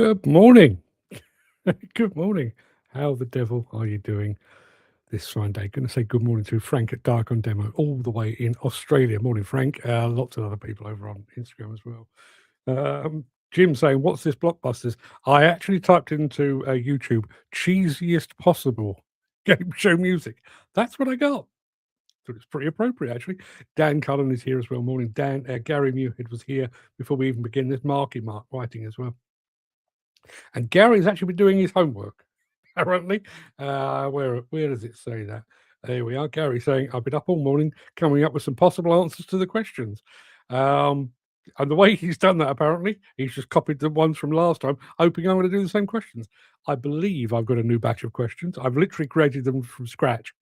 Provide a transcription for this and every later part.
Good morning. Good morning. How the devil are you doing this fine day? Going to say good morning to Frank at Dark on Demo, all the way in Australia. Morning, Frank. Lots of other people over on Instagram as well. Jim saying, "What's this blockbusters?" I actually typed into YouTube cheesiest possible game show music. That's what I got. So it's pretty appropriate, actually. Dan Cullen is here as well. Morning, Dan. Gary Muirhead was here before we even begin. There's Marky Mark writing as well. And Gary's actually been doing his homework, apparently. Where does it say that? There we are. Gary saying, "I've been up all morning coming up with some possible answers to the questions." And the way he's done that, apparently, he's just copied the ones from last time, hoping I'm going to do the same questions. I believe I've got a new batch of questions. I've literally created them from scratch.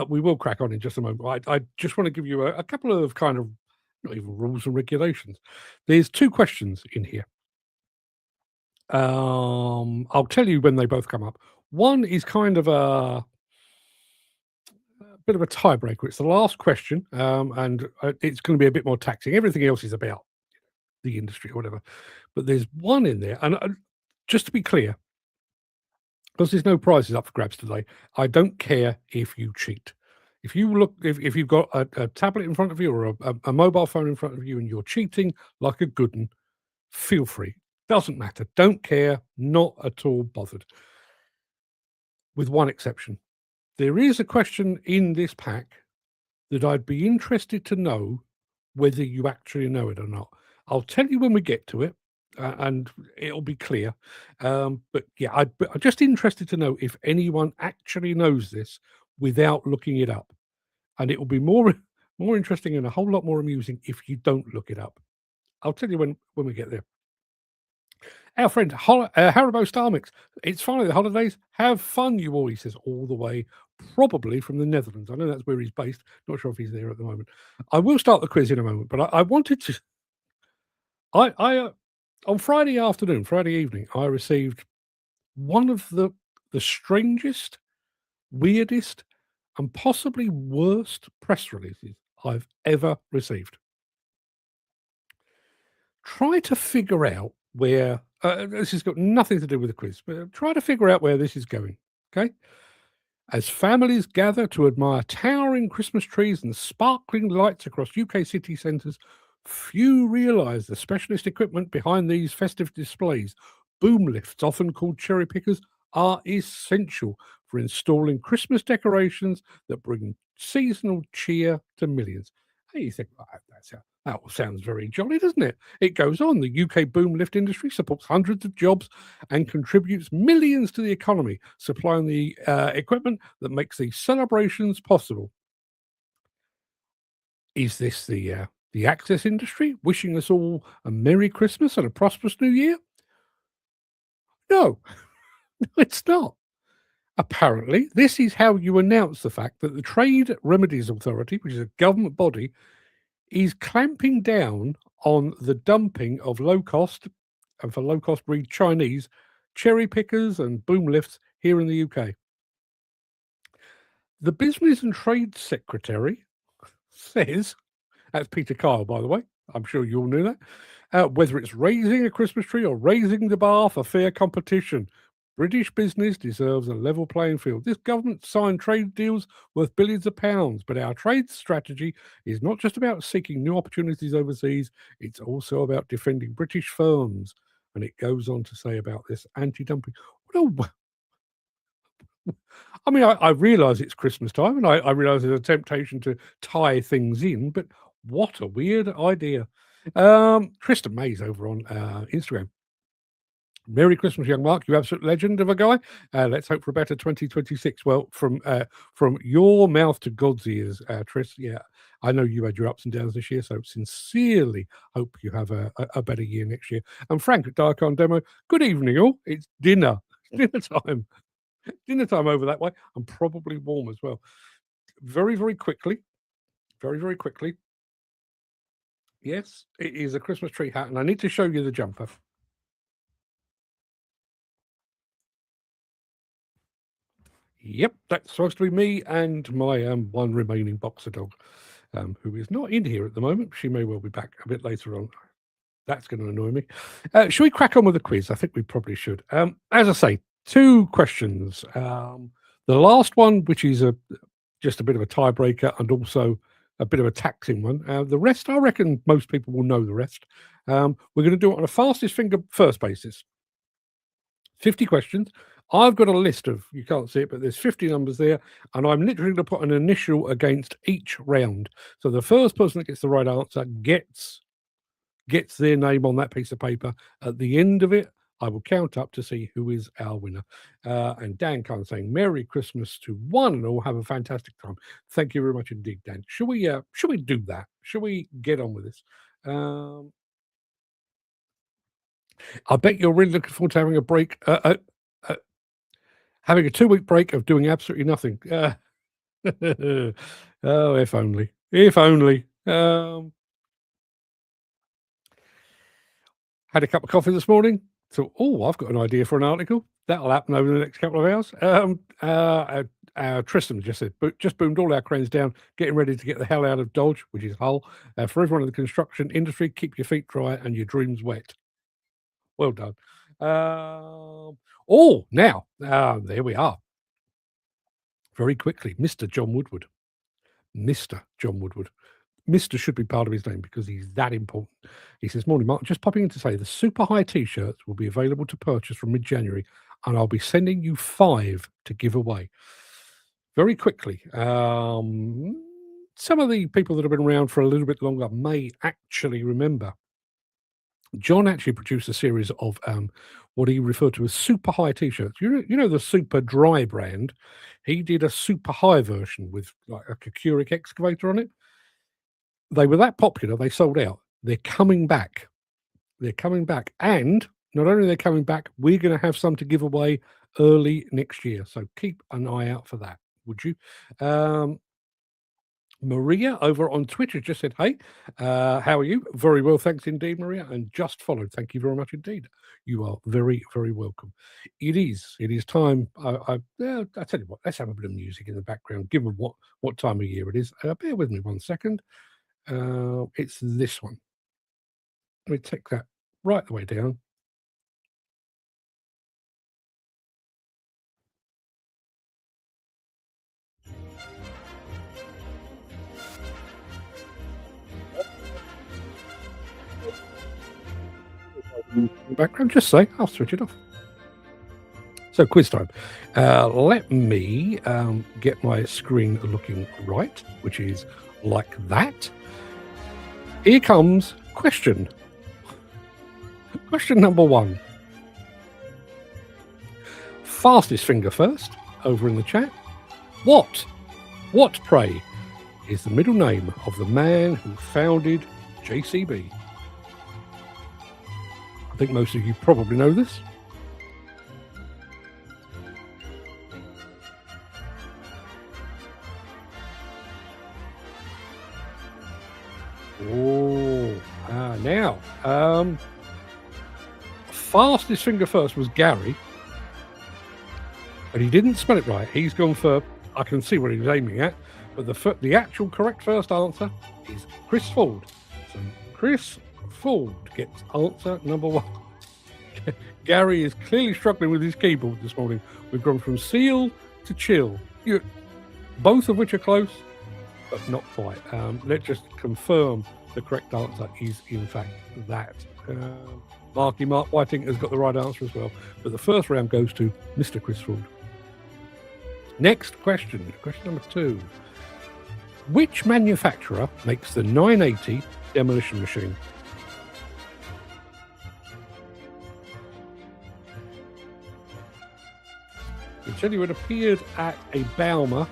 We will crack on in just a moment. I just want to give you a couple of kind of, not even rules and regulations. There's two questions in here. I'll tell you when they both come up. One is kind of a bit of a tiebreaker. It's the last question, and it's going to be a bit more taxing. Everything else is about the industry or whatever, but there's one in there, and just to be clear, because there's no prizes up for grabs today, I don't care if you cheat. If you've got a tablet in front of you or a mobile phone in front of you and you're cheating like a good one, feel free. Doesn't matter. Don't care. Not at all bothered. With one exception. There is a question in this pack that I'd be interested to know whether you actually know it or not. I'll tell you when we get to it, and it'll be clear. But yeah, I'm just interested to know if anyone actually knows this without looking it up. And it will be more interesting and a whole lot more amusing if you don't look it up. I'll tell you when we get there. Our friend Haribo Starmix. It's finally the holidays. Have fun, you all. He says all the way, probably from the Netherlands. I know that's where he's based. Not sure if he's there at the moment. I will start the quiz in a moment, but I wanted to. On Friday afternoon, Friday evening, I received one of the strangest, weirdest, and possibly worst press releases I've ever received. Try to figure out where this has got nothing to do with the quiz, but try to figure out where this is going. Okay. As families gather to admire towering Christmas trees and sparkling lights across UK city centres, few realise the specialist equipment behind these festive displays. Boom lifts, often called cherry pickers, are essential for installing Christmas decorations that bring seasonal cheer to millions. Hey, you think, "Well, that all sounds very jolly, doesn't it?" It goes on. The UK boom lift industry supports hundreds of jobs and contributes millions to the economy, supplying the equipment that makes these celebrations possible. Is this the access industry wishing us all a Merry Christmas and a prosperous New Year? No, it's not. Apparently, this is how you announce the fact that the Trade Remedies Authority, which is a government body, is clamping down on the dumping of low cost, and for low cost read Chinese, cherry pickers and boom lifts here in the UK. The Business and Trade Secretary says, that's Peter Kyle, by the way, I'm sure you all knew that, whether it's raising a Christmas tree or raising the bar for fair competition, British business deserves a level playing field. This government signed trade deals worth billions of pounds, but our trade strategy is not just about seeking new opportunities overseas, it's also about defending British firms. And it goes on to say about this anti-dumping. I mean, I realise it's Christmas time, and I realise there's a temptation to tie things in, but what a weird idea. Tristan Mays over on Instagram. Merry Christmas, young Mark. You absolute legend of a guy. Let's hope for a better 2026. Well, from your mouth to God's ears, Tris. Yeah, I know you had your ups and downs this year, so sincerely hope you have a better year next year. And Frank at Dark on Demo. Good evening, all. It's dinner time. Dinner time over that way. I'm probably warm as well. Very, very quickly. Very, very quickly. Yes, it is a Christmas tree hat, and I need to show you the jumper. Yep, that's supposed to be me and my one remaining boxer dog, who is not in here at the moment. She may well be back a bit later on. That's going to annoy me. Should we crack on with the quiz? I think we probably should. As I say, 2 questions. The last one, which is just a bit of a tiebreaker and also a bit of a taxing one. The rest, I reckon most people will know the rest. We're going to do it on a fastest finger first basis. 50 questions. I've got a list of, you can't see it, but there's 50 numbers there, and I'm literally going to put an initial against each round. So the first person that gets the right answer gets their name on that piece of paper. At the end of it, I will count up to see who is our winner. And Dan Khan saying, Merry Christmas to one and all. Have a fantastic time. Thank you very much indeed, Dan. Should we do that? Should we get on with this? I bet you're really looking forward to having a break, having a 2-week break of doing absolutely nothing. Oh, if only. If only. Had a cup of coffee this morning. So, I've got an idea for an article. That'll happen over the next couple of hours. Tristan just said, just boomed all our cranes down, getting ready to get the hell out of Dodge, which is Hull. For everyone in the construction industry, keep your feet dry and your dreams wet. Well done. Now, there we are. Very quickly, Mr. John Woodward. Mr. John Woodward. Mr. should be part of his name because he's that important. He says, morning, Mark. Just popping in to say the super high T-shirts will be available to purchase from mid-January, and I'll be sending you 5 to give away. Very quickly, some of the people that have been around for a little bit longer may actually remember. John actually produced a series of what he referred to as super high T-shirts. You know the Super Dry brand? He did a super high version with like a Keurig excavator on it. They were that popular, they sold out. They're coming back. They're coming back. And not only are they coming back, we're going to have some to give away early next year. So keep an eye out for that, would you? Maria over on Twitter just said, hey, how are you? Very well, thanks indeed, Maria. And just followed. Thank you very much indeed. You are very, very welcome. It is time. I tell you what, let's have a bit of music in the background, given what time of year it is. Bear with me 1 second. It's this one. Let me take that right the way down. Background, just say I'll switch it off. So quiz time. Let me get my screen looking right, which is like that. Here comes question number 1. Fastest finger first over in the chat. What pray is the middle name of the man who founded JCB? I think most of you probably know this. Now, fastest finger first was Gary, but he didn't spell it right. He's gone for, I can see what he was aiming at, but the actual correct first answer is Chris Ford. So Chris Ford gets answer number 1. Gary is clearly struggling with his keyboard this morning. We've gone from seal to chill, both of which are close, but not quite. Let's just confirm the correct answer is in fact that. Mark Whiting has got the right answer as well. But the first round goes to Mr. Chris Ford. Next question number 2. Which manufacturer makes the 980 demolition machine? I tell you, it appeared at a Bauma.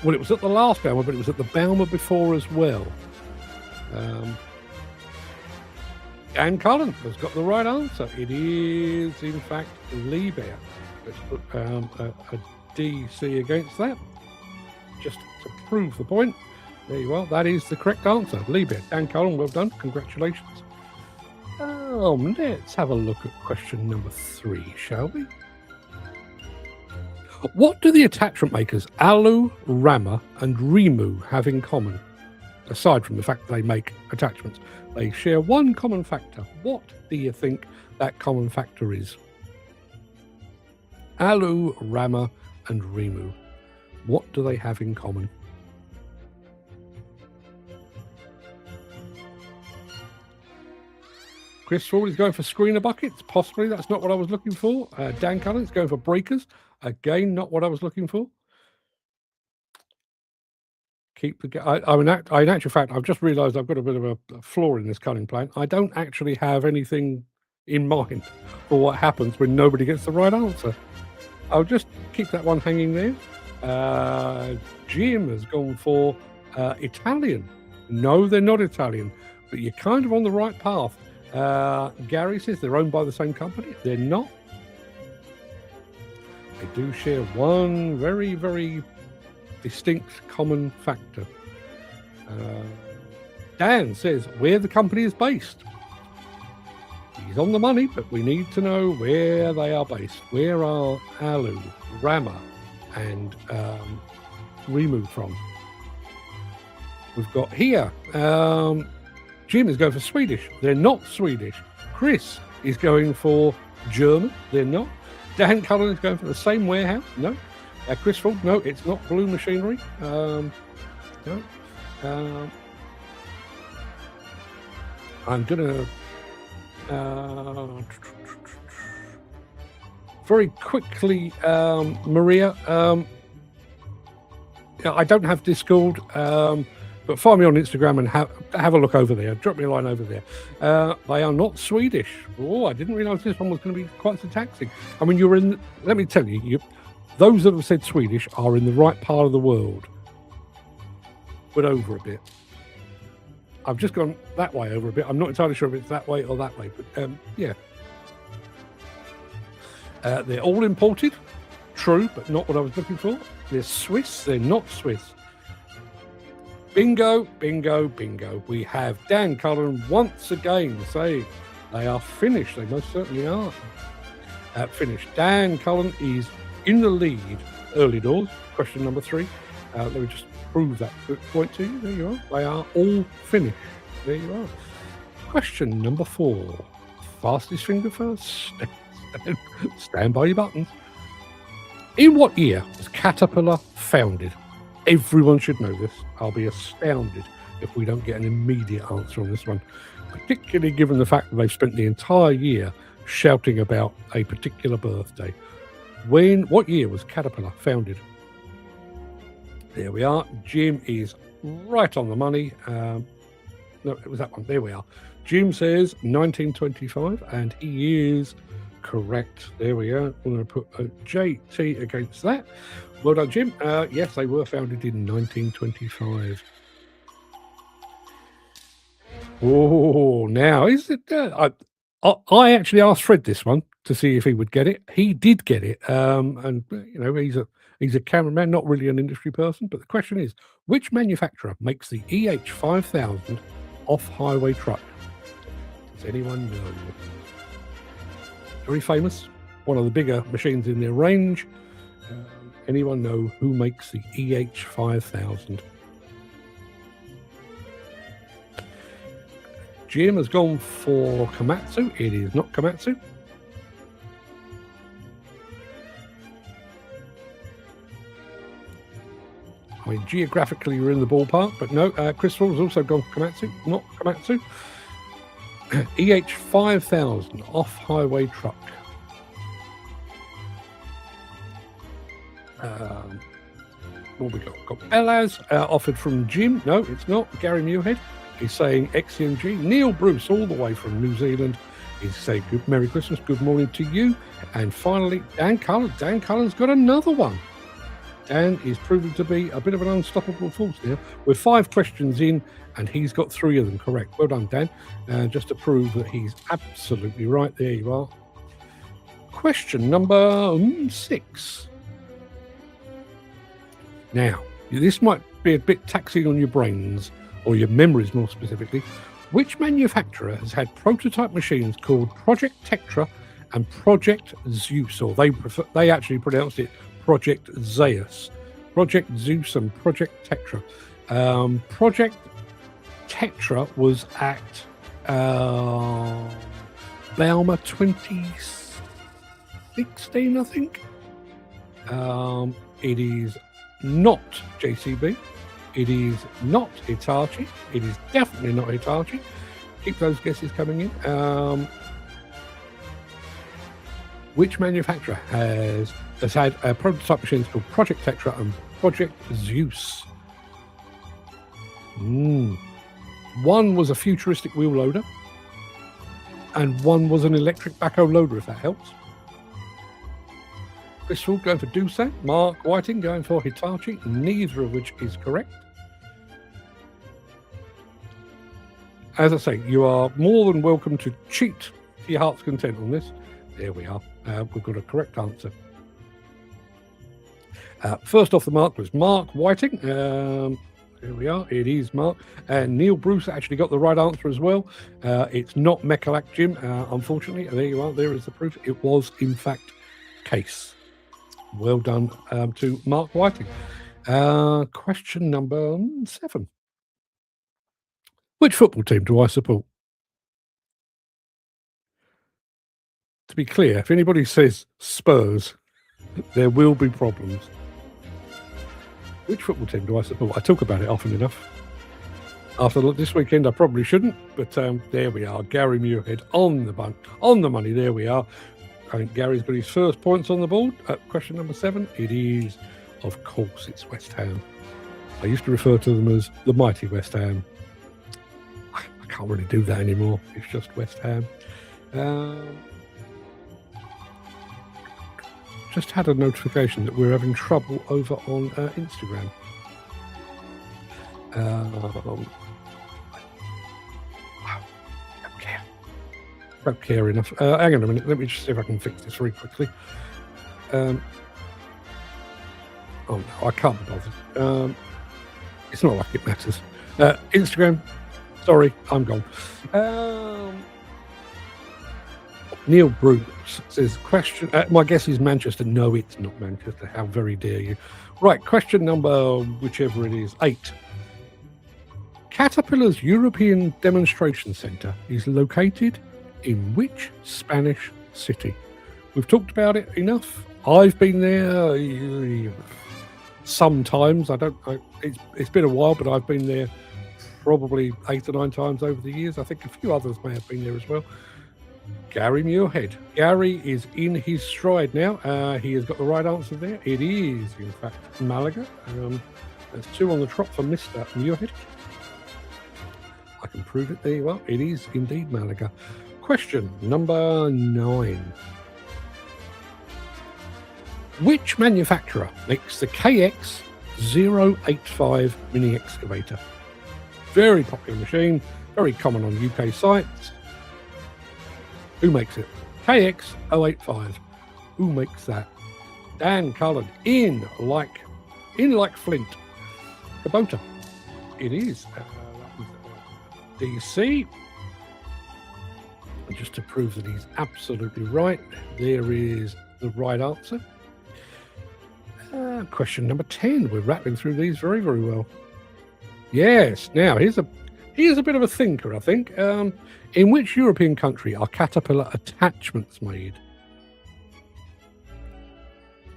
Well, it was at the last Bauma, but it was at the Bauma before as well. Anne Cullen has got the right answer. It is, in fact, Liebherr. Let's put a DC against that, just to prove the point. There you are. That is the correct answer. Liebherr. Anne Cullen, well done. Congratulations. Let's have a look at question number 3, shall we? What do the attachment makers Alu, Rama, and Rimu have in common? aside from the fact that they make attachments. They share one common factor. What do you think that common factor is? Alu, Rama, and Rimu. What do they have in common? Chris Ford is going for screener buckets. Possibly that's not what I was looking for. Dan Cullen is going for breakers. Again, not what I was looking for. Keep the. In actual fact, I've just realised I've got a bit of a flaw in this culling plan. I don't actually have anything in mind for what happens when nobody gets the right answer. I'll just keep that one hanging there. Jim has gone for Italian. No, they're not Italian, but you're kind of on the right path. Gary says they're owned by the same company. They're not. They do share one very, very distinct common factor. Dan says where the company is based. He's on the money, but we need to know where they are based. Where are Alu, Rama, and Rimu from? We've got here. Jim is going for Swedish. They're not Swedish. Chris is going for German. They're not. Dan Cullen is going for the same warehouse. No. Chris Ford, no, it's not Blue Machinery. No. I'm going to very quickly, Maria. I don't have Discord, but find me on Instagram and have a look over there. Drop me a line over there. They are not Swedish. Oh, I didn't realise this one was going to be quite so taxing. I mean, you're in. Let me tell you, those that have said Swedish are in the right part of the world, but over a bit. I've just gone that way over a bit. I'm not entirely sure if it's that way or that way, but yeah. They're all imported. True, but not what I was looking for. They're Swiss. They're not Swiss. Bingo, bingo, bingo. We have Dan Cullen once again saying they are Finnish. They most certainly are. Finnish. Dan Cullen is in the lead early doors. Question number 3. Let me just prove that point to you. There you are. They are all Finnish. There you are. Question number 4. Fastest finger first. Stand by your buttons. In what year was Caterpillar founded? Everyone should know this. I'll be astounded if we don't get an immediate answer on this one, particularly given the fact that they've spent the entire year shouting about a particular birthday. What year was Caterpillar founded? There we are. Jim is right on the money. No, it was that one. There we are. Jim says 1925, and he is correct. There we are. I'm going to put a JT against that. Well done, Jim. Yes, they were founded in 1925. Oh, now is it? I actually asked Fred this one to see if he would get it. He did get it, and you know he's a cameraman, not really an industry person. But the question is, which manufacturer makes the EH5000 off-highway truck? Does anyone know? Very famous, one of the bigger machines in their range. Anyone know who makes the EH5000? Jim has gone for Komatsu. It is not Komatsu. I mean, geographically, you're in the ballpark, but no. Chris Ford has also gone for Komatsu. Not Komatsu. EH5000 off-highway truck. What we got? Got Belaz offered from Jim. No, it's not. Gary Muirhead. He's saying XCMG. Neil Bruce, all the way from New Zealand, is saying good Merry Christmas, good morning to you. And finally, Dan Cullen. Dan Cullen's got another one. Dan is proving to be a bit of an unstoppable force now. We're 5 questions in, and he's got 3 of them correct. Well done, Dan. Just to prove that he's absolutely right. There you are. Question number 6. Now, this might be a bit taxing on your brains, or your memories more specifically. Which manufacturer has had prototype machines called Project Tetra and Project Zeus, or they actually pronounced it Project Zeus. Project Zeus and Project Tetra. Project Tetra was at Bauma 2016, I think. It is not JCB. It is not Hitachi. It is definitely not Hitachi. Keep those guesses coming in. Which manufacturer has had prototype machines called Project Tetra and Project Zeus? One was a futuristic wheel loader, and one was an electric backhoe loader, if that helps. Chris Ford going for Doosan. Mark Whiting going for Hitachi, neither of which is correct. As I say, you are more than welcome to cheat to your heart's content on this. There we are. We've got a correct answer. First off the mark was Mark Whiting. Here we are. It is Mark. And Neil Bruce actually got the right answer as well. It's not Mechalak Jim, unfortunately. There you are. There is the proof. It was, in fact, Case. Well done to Mark Whiting. Question number 7. Which football team do I support? To be clear, if anybody says Spurs, there will be problems. Which football team do I support? I talk about it often enough. After this weekend, I probably shouldn't, but there we are. Gary Muirhead on the money. There we are. I think Gary's got his first points on the board. Question number 7. It is, of course, it's West Ham. I used to refer to them as the mighty West Ham. I can't really do that anymore. It's just West Ham. Just had a notification that we're having trouble over on Instagram. Don't care enough. Hang on a minute. Let me just see if I can fix this very quickly. Oh no, I can't be bothered. It's not like it matters. Instagram. Sorry, I'm gone. Neil Bruce says, question, my guess is Manchester. No, it's not Manchester. How very dare you. Right, question number, whichever it is, 8. Caterpillar's European Demonstration Centre is located in which Spanish city? We've talked about it enough. I've been there sometimes. It's been a while, but I've been there probably 8 or 9 times over the years. I think a few others may have been there as well. Gary Muirhead. Gary is in his stride now. He has got the right answer there. It is, in fact, Malaga. There's 2 on the trot for Mr. Muirhead. I can prove it. There you are. It is indeed Malaga. Question number 9. Which manufacturer makes the KX 085 mini excavator? Very popular machine, very common on UK sites. Who makes it? KX 085. Who makes that? Dan Cullen. In like Flint. Kubota. It is. DC. And just to prove that he's absolutely right, there is the right answer. Question number 10. We're rattling through these very, very well. Yes. Now, here's a bit of a thinker, I think. In which European country are Caterpillar attachments made?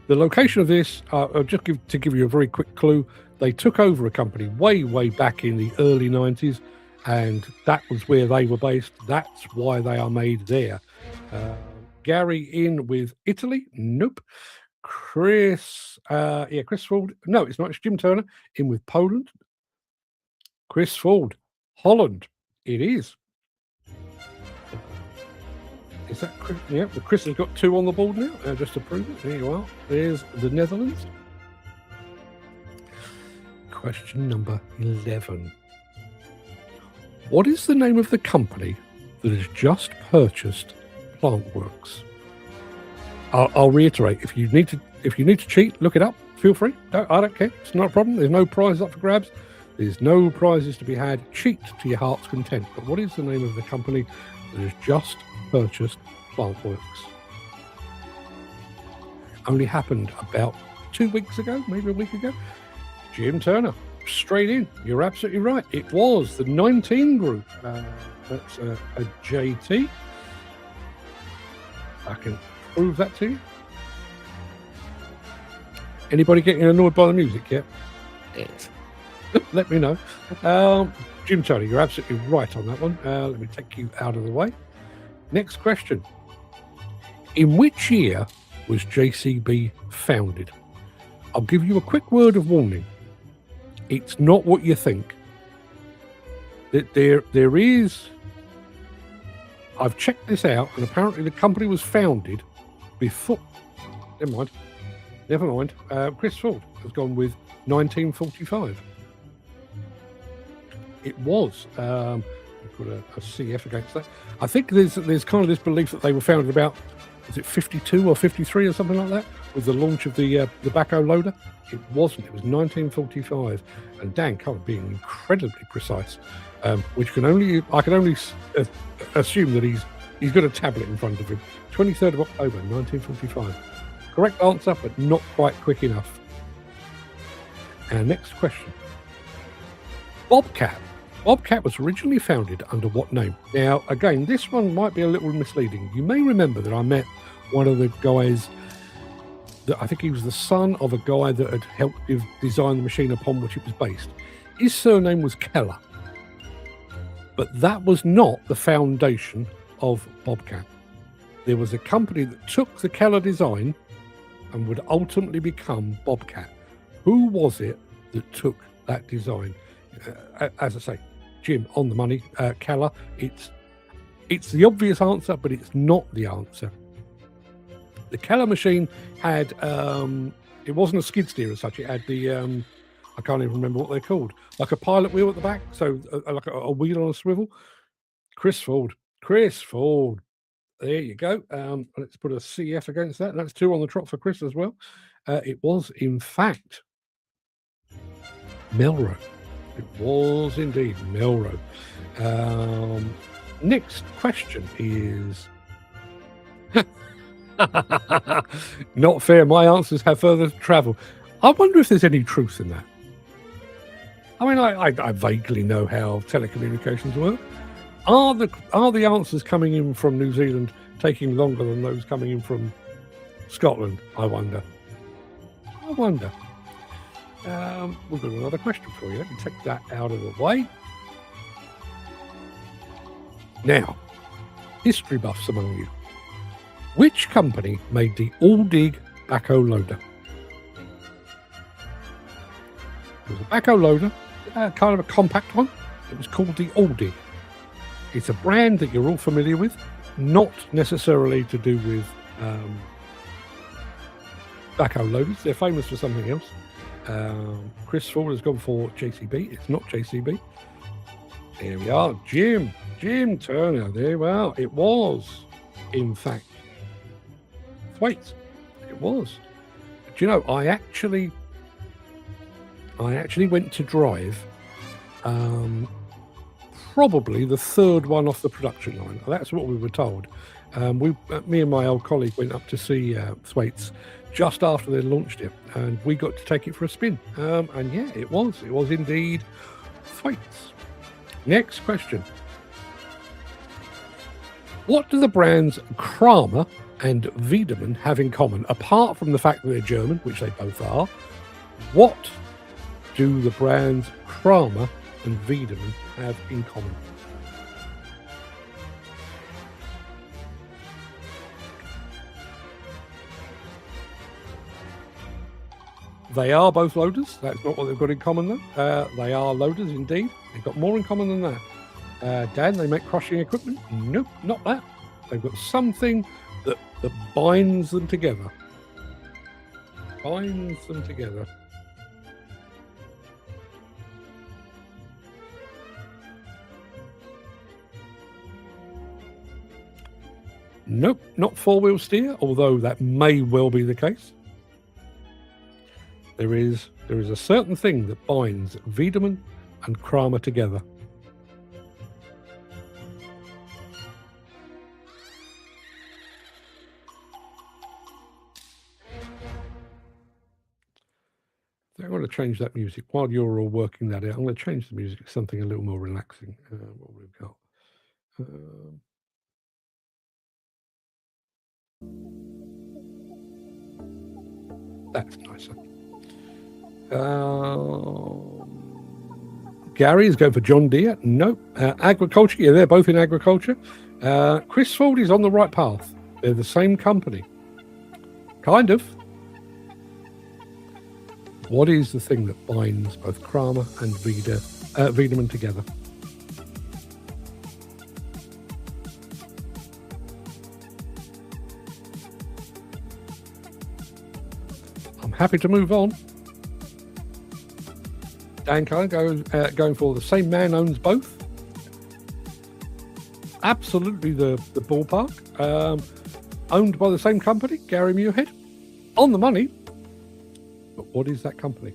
The location of this, I'll just give you a very quick clue. They took over a company way, way back in the early 90s, and that was where they were based. That's why they are made there. Gary in with Italy. Nope. Chris Ford. No, it's not. It's Jim Turner in with Poland. Chris Ford. Holland. It is. Is that Chris? Yeah, Chris has got 2 on the board now. Just to prove it. There you are. There's the Netherlands. Question number 11. What is the name of the company that has just purchased Plantworks? I'll reiterate. If you need to cheat, look it up. Feel free. I don't care. It's not a problem. There's no prizes up for grabs. There's no prizes to be had. Cheat to your heart's content. But what is the name of the company that has just purchased Plantworks? Only happened about 2 weeks ago, maybe a week ago. Jim Turner. straight in. You're absolutely right. It was the 19 group. That's a JT. I can prove that to you. Anybody getting annoyed by the music yet? Yes. Let me know. Jim Tony, you're absolutely right on that one. Let me take you out of the way. Next question. In which year was JCB founded? I'll give you a quick word of warning. It's not what you think. There is... I've checked this out, and apparently the company was founded before... Never mind. Chris Ford has gone with 1945. It was. Put a CF against that. I think there's kind of this belief that they were founded about, was it 52 or 53 or something like that, with the launch of the backhoe loader. It wasn't. It was 1945. And Dan Cullen being incredibly precise, which I can only assume that he's got a tablet in front of him. 23rd of October, 1945. Correct answer, but not quite quick enough. Our next question. Bobcat. Bobcat was originally founded under what name? Now, again, this one might be a little misleading. You may remember that I met one of the guys that I think he was the son of a guy that had helped design the machine upon which it was based. His surname was Keller. But that was not the foundation of Bobcat. There was a company that took the Keller design and would ultimately become Bobcat. Who was it that took that design? As I say, Jim, on the money, Keller. It's the obvious answer, but it's not the answer. The Keller machine had, it wasn't a skid steer as such. It had the, I can't even remember what they're called, like a pilot wheel at the back, so like a wheel on a swivel. Chris Ford. There you go. Let's put a CF against that. That's 2 on the trot for Chris as well. It was, in fact, Melrose. It was indeed Melrose. Next question is... Not fair. My answers have further travel. I wonder if there's any truth in that. I mean, I vaguely know how telecommunications work. Are the answers coming in from New Zealand taking longer than those coming in from Scotland? I wonder. We've got another question for you. Let me take that out of the way. Now, history buffs among you. Which company made the All-Dig backhoe loader? It was a backhoe loader, kind of a compact one. It was called the All-Dig. It's a brand that you're all familiar with, not necessarily to do with backhoe loaders. They're famous for something else. Chris Ford has gone for JCB. It's not JCB. There we are. Jim Turner. There we are. It was, in fact, Thwaites. It was. Do you know, I actually went to drive probably the 3rd one off the production line. That's what we were told. Me and my old colleague went up to see Thwaites just after they launched it, and we got to take it for a spin. And yeah, it was indeed Thwaites. Next question. What do the brands Kramer and Wiedemann have in common, apart from the fact that they're German, which they both are? What do the brands Kramer and Wiedemann have in common? They are both loaders. That's not what they've got in common, though. They are loaders, indeed. They've got more in common than that. Dan, they make crushing equipment? Nope, not that. They've got something that binds them together. Nope, not 4-wheel steer, although that may well be the case. There is a certain thing that binds Wiedemann and Kramer together. I'm going to change that music while you're all working that out. I'm going to change the music to something a little more relaxing. What we've got. That's nicer. Gary is going for John Deere. Nope. Agriculture. Yeah, they're both in agriculture. Chris Ford is on the right path. They're the same company. Kind of. What is the thing that binds both Kramer and Wiedemann together? I'm happy to move on. Dan Cullen going for the same man owns both. Absolutely the ballpark. Owned by the same company, Gary Muirhead. On the money. But what is that company?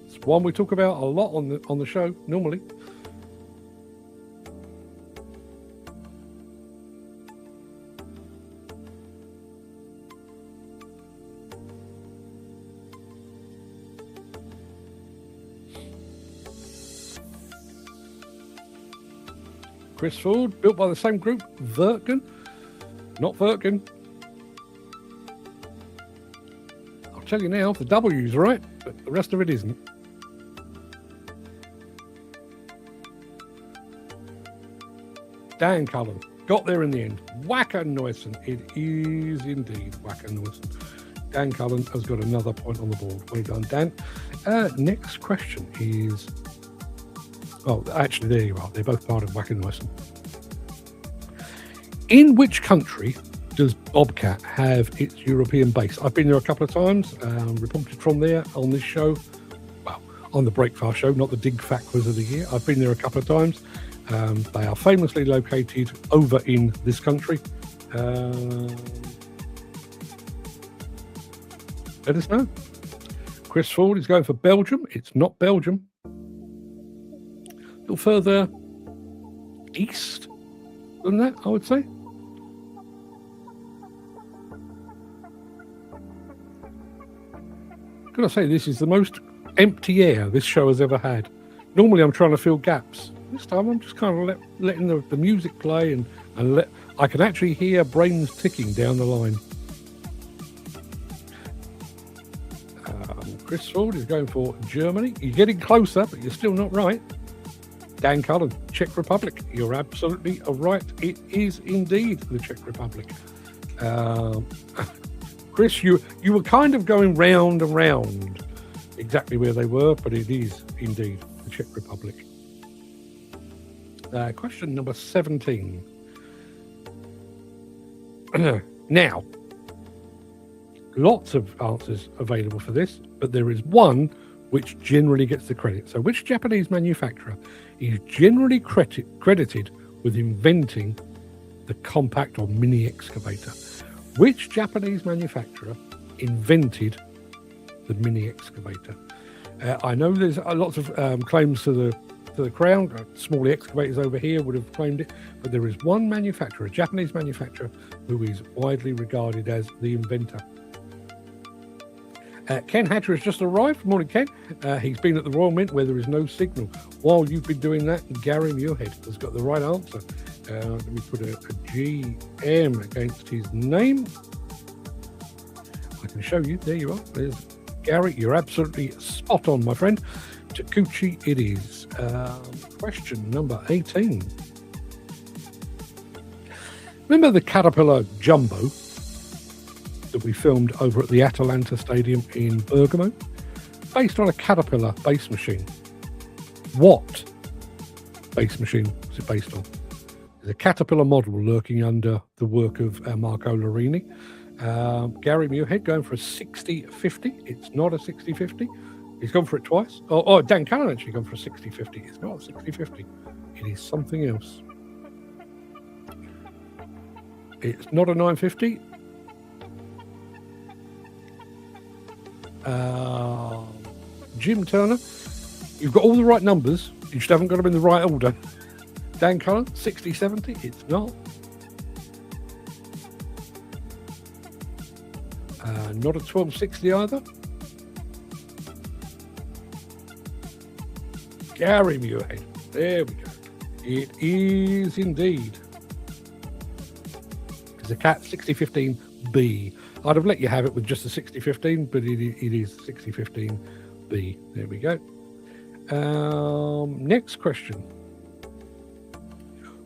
It's one we talk about a lot on the show normally. Chris Ford, built by the same group, Wirtgen. Not Wirtgen. I'll tell you now, the W's right, but the rest of it isn't. Dan Cullen got there in the end. Wacker Neuson. It is indeed Wacker Neuson. Dan Cullen has got another point on the board. Well done, Dan. Next question is... Oh, actually, there you are. They're both part of Wacker Neuson. In which country does Bobcat have its European base? I've been there a couple of times, reported from there on this show. Well, on the Breakfast show, not the Dig Fact Quiz of the Year. I've been there a couple of times. They are famously located over in this country. Let us know. Chris Ford is going for Belgium. It's not Belgium. A little further east than that, I would say. Gotta say, this is the most empty air this show has ever had. Normally I'm trying to fill gaps. This time I'm just kind of letting the music play and I can actually hear brains ticking down the line. Chris Ford is going for Germany. You're getting closer, but you're still not right. Dan Cullen, Czech Republic. You're absolutely right. It is indeed the Czech Republic. Chris, you were kind of going round and round exactly where they were, but it is indeed the Czech Republic. Question number 17. Now, lots of answers available for this, but there is one which generally gets the credit. So which Japanese manufacturer is generally credited with inventing the compact or mini excavator? Which Japanese manufacturer invented the mini excavator? I know there's lots of claims to the crown. Small excavators over here would have claimed it, but there is one manufacturer, a Japanese manufacturer, who is widely regarded as the inventor. Ken Hatcher has just arrived. Morning, Ken. He's been at the Royal Mint where there is no signal. While you've been doing that, Gary Muirhead has got the right answer. Let me put a GM against his name. I can show you. There you are. There's Gary. You're absolutely spot on, my friend. Takuchi it is. Question number 18. Remember the Caterpillar Jumbo that we filmed over at the Atalanta Stadium in Bergamo? Based on a Caterpillar base machine. What base machine was it based on? There's a Caterpillar model lurking under the work of Marco Lorini. Gary Muirhead going for a 60-50. It's not a 60-50. He's gone for it twice. Oh, Dan Cullen actually gone for a 60-50. It's not a 60-50. It is something else. It's not a 950. Jim Turner, you've got all the right numbers. You just haven't got them in the right order. Dan Cullen, 60-70. It's not. Not a 1260 either. Gary Muirhead. There we go. It is indeed. It's a Cat 6015B. I'd have let you have it with just a 6015, but it is 6015B. There we go. Next question.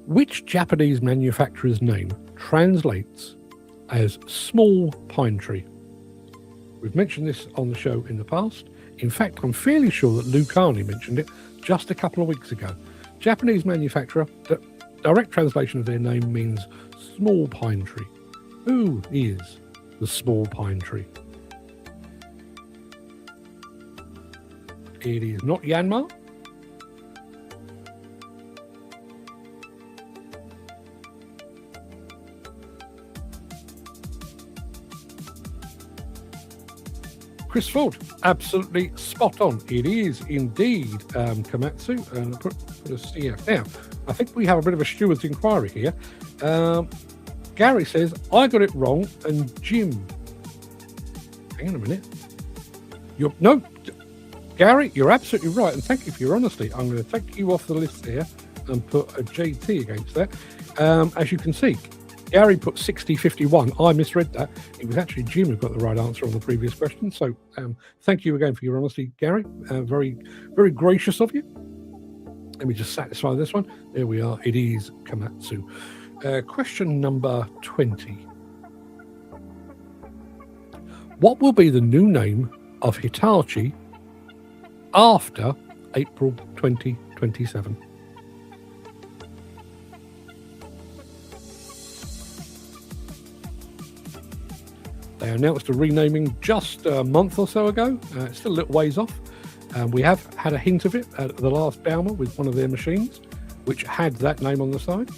Which Japanese manufacturer's name translates as small pine tree? We've mentioned this on the show in the past. In fact, I'm fairly sure that Lou Carney mentioned it just a couple of weeks ago. Japanese manufacturer, the direct translation of their name means small pine tree. Who is the small pine tree? It is not Yanmar. Chris Ford, absolutely spot on. It is indeed Komatsu. And put us here. Now, I think we have a bit of a steward's inquiry here. Gary says, I got it wrong, and Jim. Hang on a minute. No, Gary, you're absolutely right, and thank you for your honesty. I'm going to take you off the list there and put a JT against that. As you can see, Gary put 6051. I misread that. It was actually Jim who got the right answer on the previous question. So thank you again for your honesty, Gary. Very, very gracious of you. Let me just satisfy this one. There we are. It is Komatsu. Question number 20. What will be the new name of Hitachi after April 2027? They announced a renaming just a month or so ago. It's still a little ways off. We have had a hint of it at the last Bauma with one of their machines, which had that name on the side.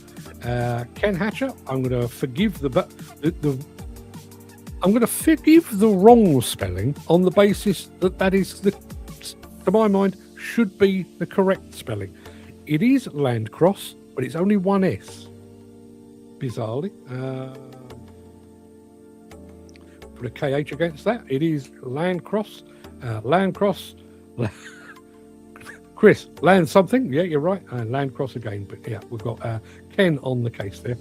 Ken Hatcher, I'm going to forgive the wrong spelling on the basis that is to my mind, should be the correct spelling. It is Landcross, but it's only one S. Bizarrely. Put a KH against that. It is Landcross. Landcross. Chris, land something. Yeah, you're right. Landcross again. But yeah, we've got Ken on the case there.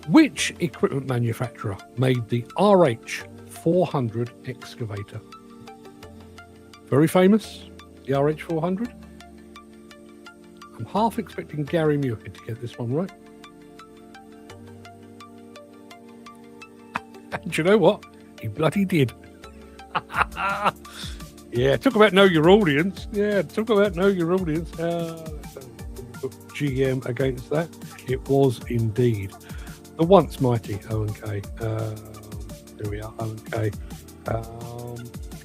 Which equipment manufacturer made the RH400 excavator? Very famous, the RH400. I'm half expecting Gary Muirhead to get this one right. And you know what? He bloody did. Yeah, talk about know your audience. Yeah, talk about know your audience. GM against that. It was indeed the once mighty O&K. There we are, O&K.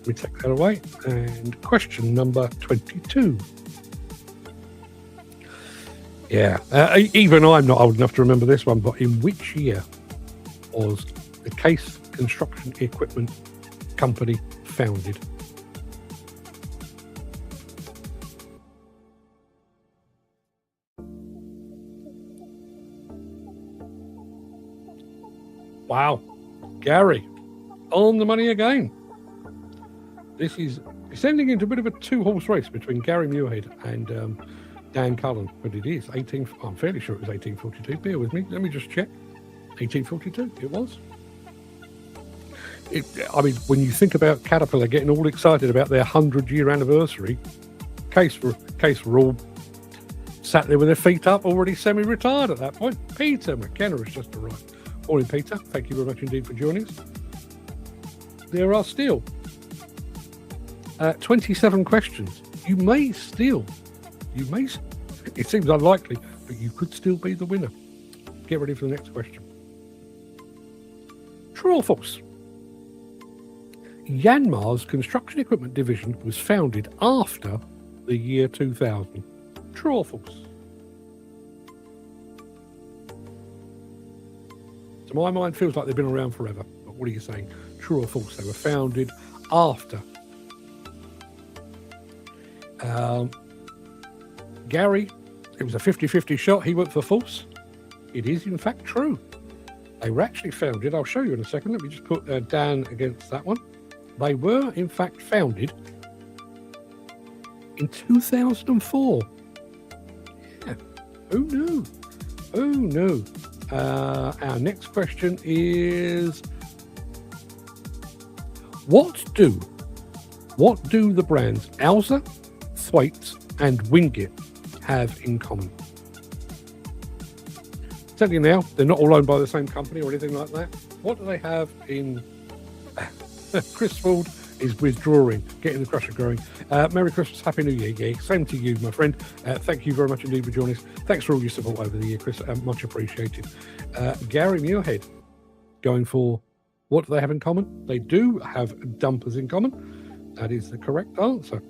We take that away. And question number 22. Yeah, even I'm not old enough to remember this one, but in which year was the Case Construction Equipment Company founded? Wow, Gary, on the money again. This is descending into a bit of a two-horse race between Gary Muirhead and Dan Cullen, but it is I'm fairly sure it was 1842. Bear with me. Let me just check. 1842, it was. I mean, when you think about Caterpillar getting all excited about their 100-year anniversary, Case were all sat there with their feet up, already semi-retired at that point. Peter McKenna has just arrived. Morning, Peter. Thank you very much indeed for joining us. There are still 27 questions. It seems unlikely, but you could still be the winner. Get ready for the next question. True or false? Yanmar's construction equipment division was founded after the year 2000. True or false? To my mind, feels like they've been around forever. But what are you saying? True or false? They were founded after. Gary, it was a 50-50 shot. He went for false. It is, in fact, true. They were actually founded. I'll show you in a second. Let me just put Dan against that one. They were, in fact, founded in 2004. Yeah. Who knew? Who knew? Our next question is, what do the brands Alza, Thwaites and Wingate have in common? Tell you now, they're not all owned by the same company or anything like that. What do they have in... Chris Ford is withdrawing, getting the crusher growing. Merry Christmas, Happy New Year. Yeah, same to you, my friend. Thank you very much indeed for joining us. Thanks for all your support over the year, Chris. Much appreciated. Gary Muirhead going for, what do they have in common? They do have dumpers in common. That is the correct answer.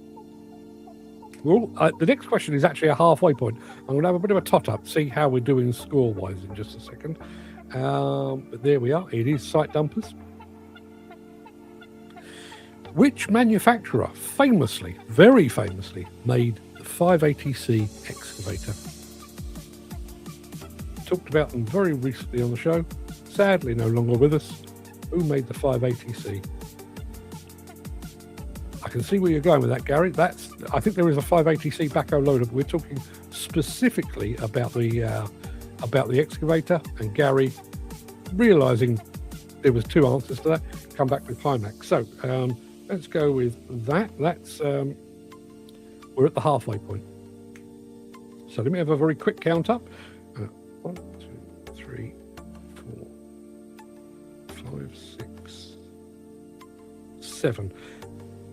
Well, the next question is actually a halfway point. I'm going to have a bit of a tot-up, see how we're doing score-wise in just a second. But there we are. It is site dumpers. Which manufacturer famously, very famously, made the 580C excavator? Talked about them very recently on the show. Sadly, no longer with us. Who made the 580C? I can see where you're going with that, Gary. I think there is a 580C backhoe loader, but we're talking specifically about the excavator. And Gary, realising there was two answers to that, come back with Hymax. So let's go with that. That's we're at the halfway point. So let me have a very quick count up. 1, 2, 3, 4, 5, 6, 7.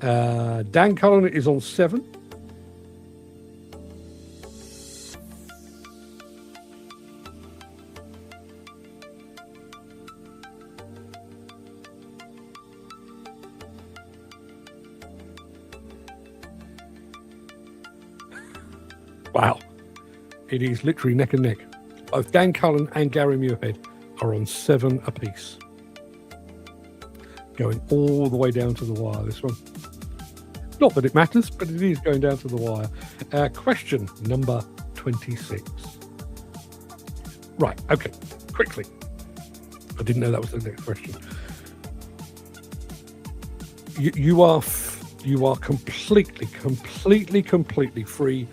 Dan Cullen is on 7. Wow. It is literally neck and neck. Both Dan Cullen and Gary Muirhead are on 7 apiece. Going all the way down to the wire, this one. Not that it matters, but it is going down to the wire. Question number 26. Right, okay, quickly. I didn't know that was the next question. You are completely free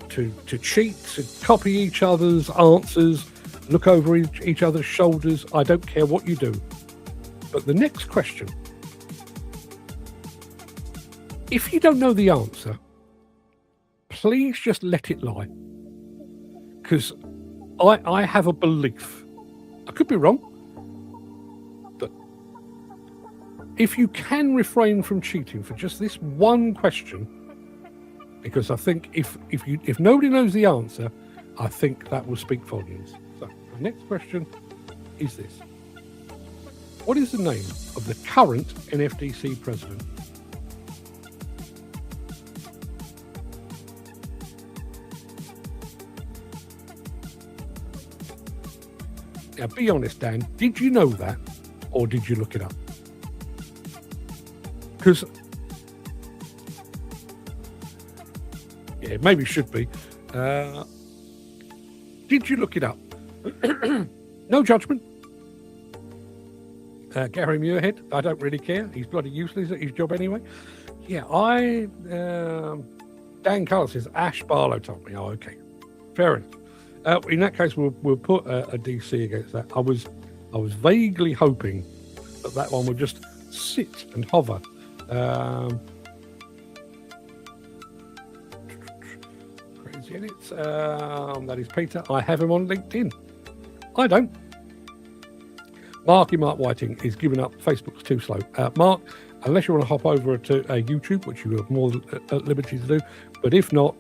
to cheat, to copy each other's answers, look over each other's shoulders. I don't care what you do. But the next question, if you don't know the answer, please just let it lie. Because I have a belief, I could be wrong, but if you can refrain from cheating for just this one question, because I think if nobody knows the answer, I think that will speak volumes. So the next question is this. What is the name of the current NFDC president? Now, be honest, Dan, did you know that, or did you look it up? Because, yeah, maybe it should be. Did you look it up? No judgment. Gary Muirhead, I don't really care. He's bloody useless at his job anyway. Yeah, Dan Cullen says Ash Barlow told me. Oh, okay. Fair enough. In that case, we'll put a DC against that. I was vaguely hoping that one would just sit and hover. Crazy Edits. That is Peter. I have him on LinkedIn. I don't. Mark Whiting is giving up. Facebook's too slow. Mark, unless you want to hop over to YouTube, which you are more at liberty to do, but if not,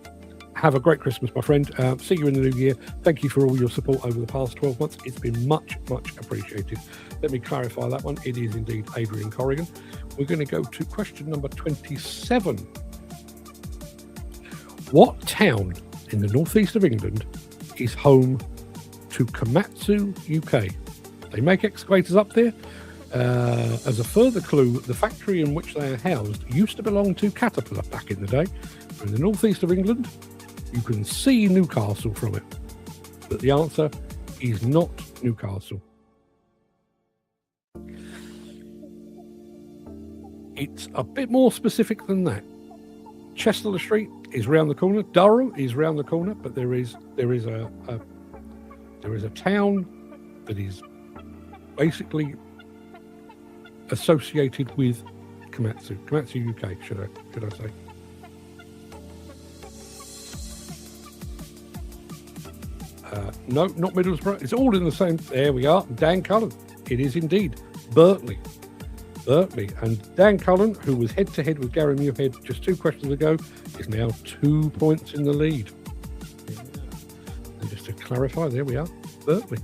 have a great Christmas, my friend. See you in the new year. Thank you for all your support over the past 12 months. It's been much appreciated. Let me clarify that one. It is indeed Adrian Corrigan. We're going to go to question number 27. What town in the northeast of England is home to Komatsu, UK? They make excavators up there. As a further clue, the factory in which they are housed used to belong to Caterpillar back in the day. In the northeast of England, you can see Newcastle from it. But the answer is not Newcastle. It's a bit more specific than that. Chester Street is round the corner. Durham is round the corner, but there is a town that is basically associated with Komatsu UK, should I say? No, not Middlesbrough. It's all in the same. There we are. Dan Cullen. It is indeed Berkeley. And Dan Cullen, who was head-to-head with Gary Muirhead just 2 questions ago, is now 2 points in the lead. And just to clarify, there we are, Berkeley.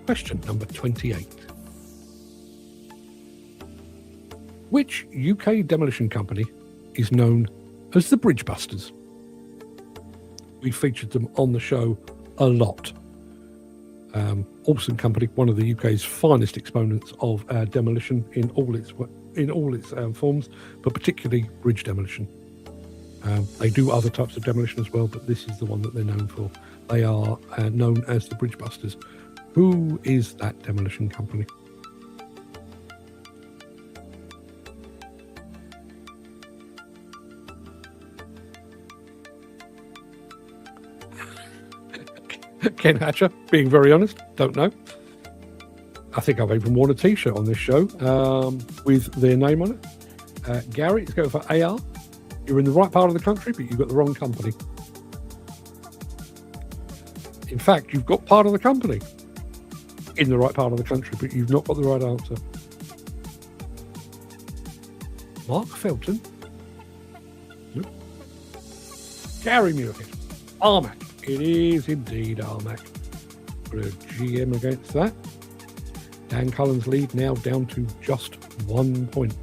Question number 28. Which UK demolition company is known as the Bridgebusters? We featured them on the show a lot. Olsen Company, one of the UK's finest exponents of demolition in all its forms, but particularly bridge demolition. They do other types of demolition as well, but this is the one that they're known for. They are known as the Bridgebusters. Who is that demolition company? Ken Hatcher, being very honest, don't know. I think I've even worn a t-shirt on this show with their name on it. Gary, let's go for AR. You're in the right part of the country, but you've got the wrong company. In fact, you've got part of the company in the right part of the country, but you've not got the right answer. Mark Felton. Nope. Gary Muirhead. Armac. It is indeed Armac. Put a GM against that. Dan Cullen's lead now down to just 1 point.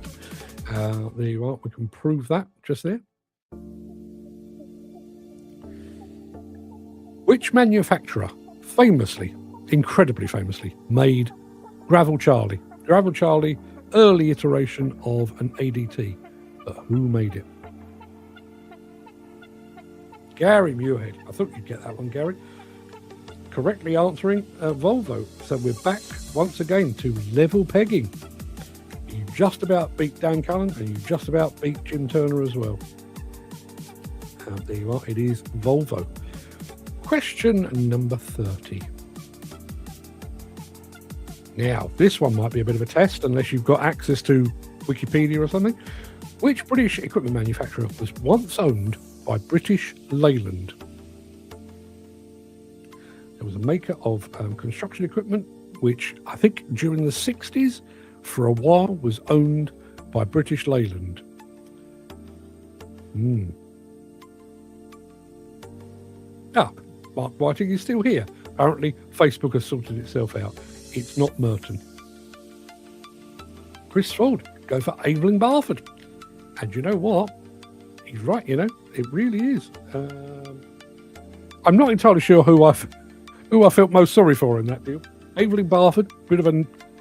There you are. We can prove that just there. Which manufacturer famously, incredibly famously, made Gravel Charlie? Gravel Charlie, early iteration of an ADT. But who made it? Gary Muirhead. I thought you'd get that one, Gary. Correctly answering Volvo. So we're back once again to level pegging. You just about beat Dan Cullen and you just about beat Jim Turner as well. There you are. It is Volvo. Question number 30. Now, this one might be a bit of a test unless you've got access to Wikipedia or something. Which British equipment manufacturer was once owned by British Leyland? There was a maker of construction equipment, which I think during the 60s, for a while, was owned by British Leyland. Mark Whiting is still here. Apparently, Facebook has sorted itself out. It's not Merton. Chris Ford, go for Aveling Barford. And you know what? He's right, you know. It really is. I'm not entirely sure who I felt most sorry for in that deal. Aveling Barford, bit of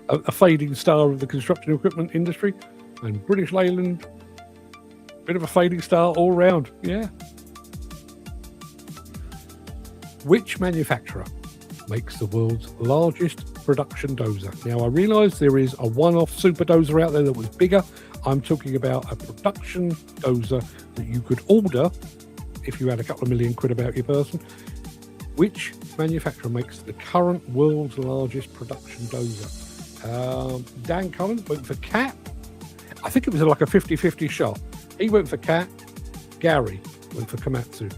a fading star of the construction equipment industry, and British Leyland, bit of a fading star all round. Yeah. Which manufacturer makes the world's largest production dozer? Now, I realise there is a one-off super dozer out there that was bigger. I'm talking about a production dozer that you could order if you had a couple of million quid about your person. Which manufacturer makes the current world's largest production dozer? Dan Cullen went for Cat. I think it was like a 50-50 shot. He went for Cat. Gary went for Komatsu.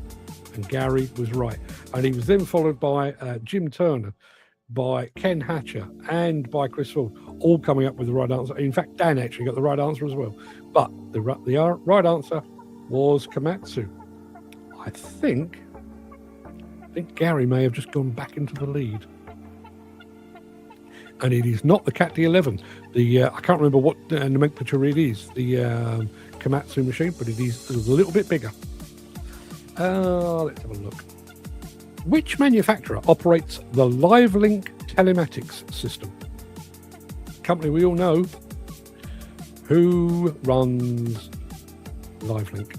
And Gary was right. And he was then followed by Jim Turner, by Ken Hatcher, and by Chris Ford, all coming up with the right answer. In fact, Dan actually got the right answer as well. But the right answer was Komatsu. I think Gary may have just gone back into the lead. And it is not the Cat D11. I can't remember what nomenclature it is, the Komatsu machine, but it is a little bit bigger. Let's have a look. Which manufacturer operates the LiveLink telematics system? Company we all know. Who runs LiveLink?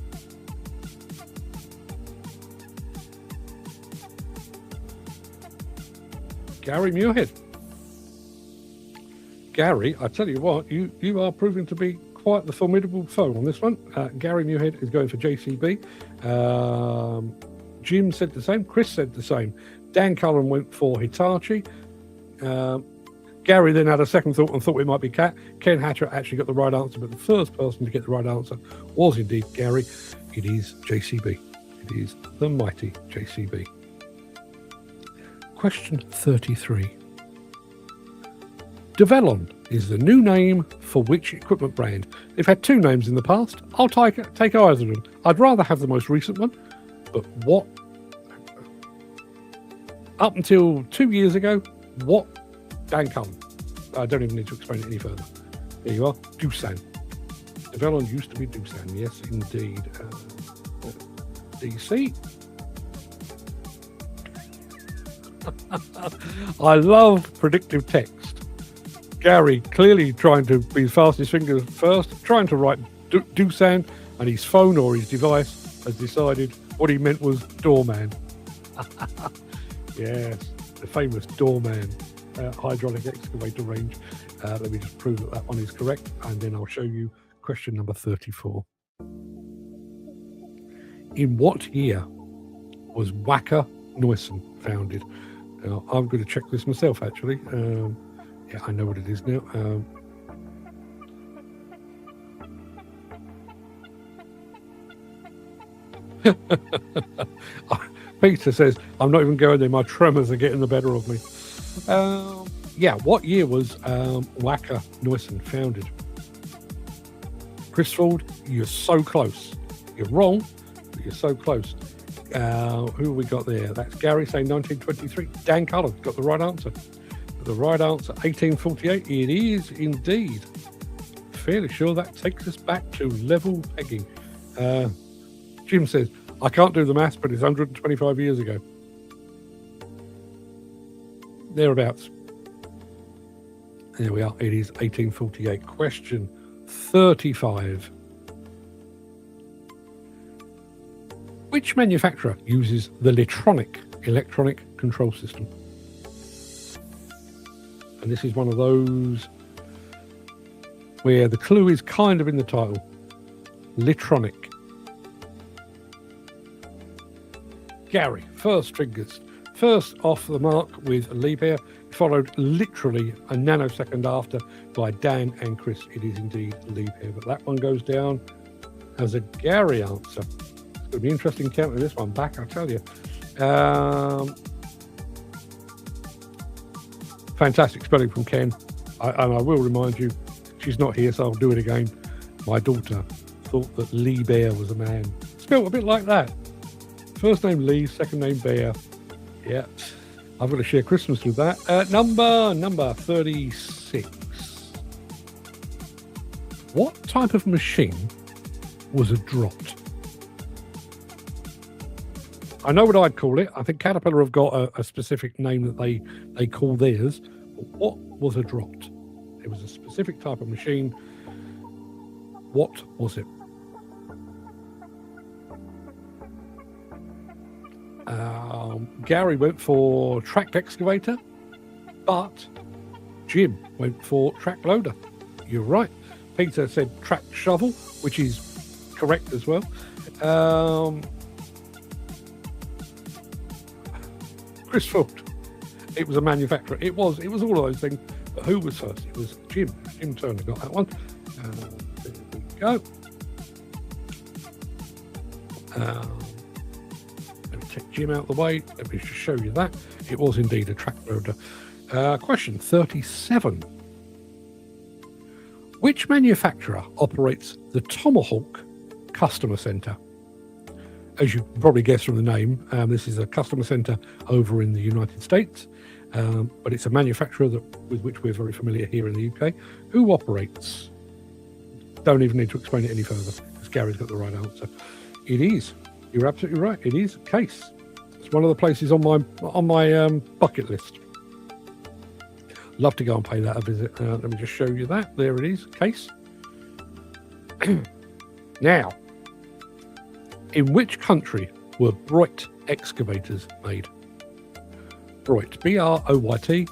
Gary Muirhead. Gary, I tell you what, you are proving to be quite the formidable foe on this one. Gary Muirhead is going for JCB. Jim said the same. Chris said the same. Dan Cullen went for Hitachi. Gary then had a second thought and thought it might be Cat. Ken Hatcher actually got the right answer, but the first person to get the right answer was indeed Gary. It is JCB. It is the mighty JCB. Question 33. Devellon is the new name for which equipment brand? They've had two names in the past. I'll take either of them. I'd rather have the most recent one, but what? Up until 2 years ago, what? Dan Cullen. I don't even need to explain it any further. There you are. Doosan. Devellon used to be Doosan. Yes, indeed. DC. I love predictive text. Gary clearly trying to be fast his fingers first, trying to write Doosan, and his phone or his device has decided what he meant was doorman. Yes, the famous doorman hydraulic excavator range. Let me just prove that that one is correct, and then I'll show you question number 34. In what year was Wacker Neuson founded? Now, I'm going to check this myself, actually. Yeah, I know what it is now. Peter says, I'm not even going there. My tremors are getting the better of me. Yeah, what year was Wacker Neuson founded? Chris Ford, you're so close. You're wrong, but you're so close. Who have we got there? That's Gary saying 1923. Dan Cullen got the right answer. The right answer, 1848. It is indeed. Fairly sure that takes us back to level pegging. Jim says, I can't do the maths, but it's 125 years ago. Thereabouts. There we are. It is 1848. Question 35. Which manufacturer uses the Litronic electronic control system? And this is one of those where the clue is kind of in the title. Litronic. Gary, first fingers. First off the mark with Liebherr, followed literally a nanosecond after by Dan and Chris. It is indeed Liebherr, but that one goes down as a Gary answer. It's going to be interesting counting this one back, I'll tell you. Fantastic spelling from Ken. And I will remind you, she's not here, so I'll do it again. My daughter thought that Lee Bear was a man. Spelled a bit like that. First name Lee, second name Bear. Yeah, I've got to share Christmas with that. Number 36. What type of machine was a drot? I know what I'd call it. I think Caterpillar have got a specific name that they call theirs. But what was a drot? It was a specific type of machine. What was it? Gary went for tracked excavator, but Jim went for track loader. You're right. Peter said track shovel, which is correct as well. Chris Ford, it was a manufacturer. It was all of those things. But who was first? It was Jim. Jim Turner got that one. There we go. Let me take Jim out of the way. Let me just show you that. It was indeed a track loader. Question 37. Which manufacturer operates the Tomahawk Customer Center? As you probably guessed from the name, this is a customer center over in the United States, but it's a manufacturer with which we're very familiar here in the UK. Who operates? Don't even need to explain it any further, because Gary's got the right answer. It is. You're absolutely right. It is Case. It's one of the places on my bucket list. Love to go and pay that a visit. Let me just show you that. There it is, Case. Now, in which country were Broyt excavators made? Broyt, B-R-O-Y-T.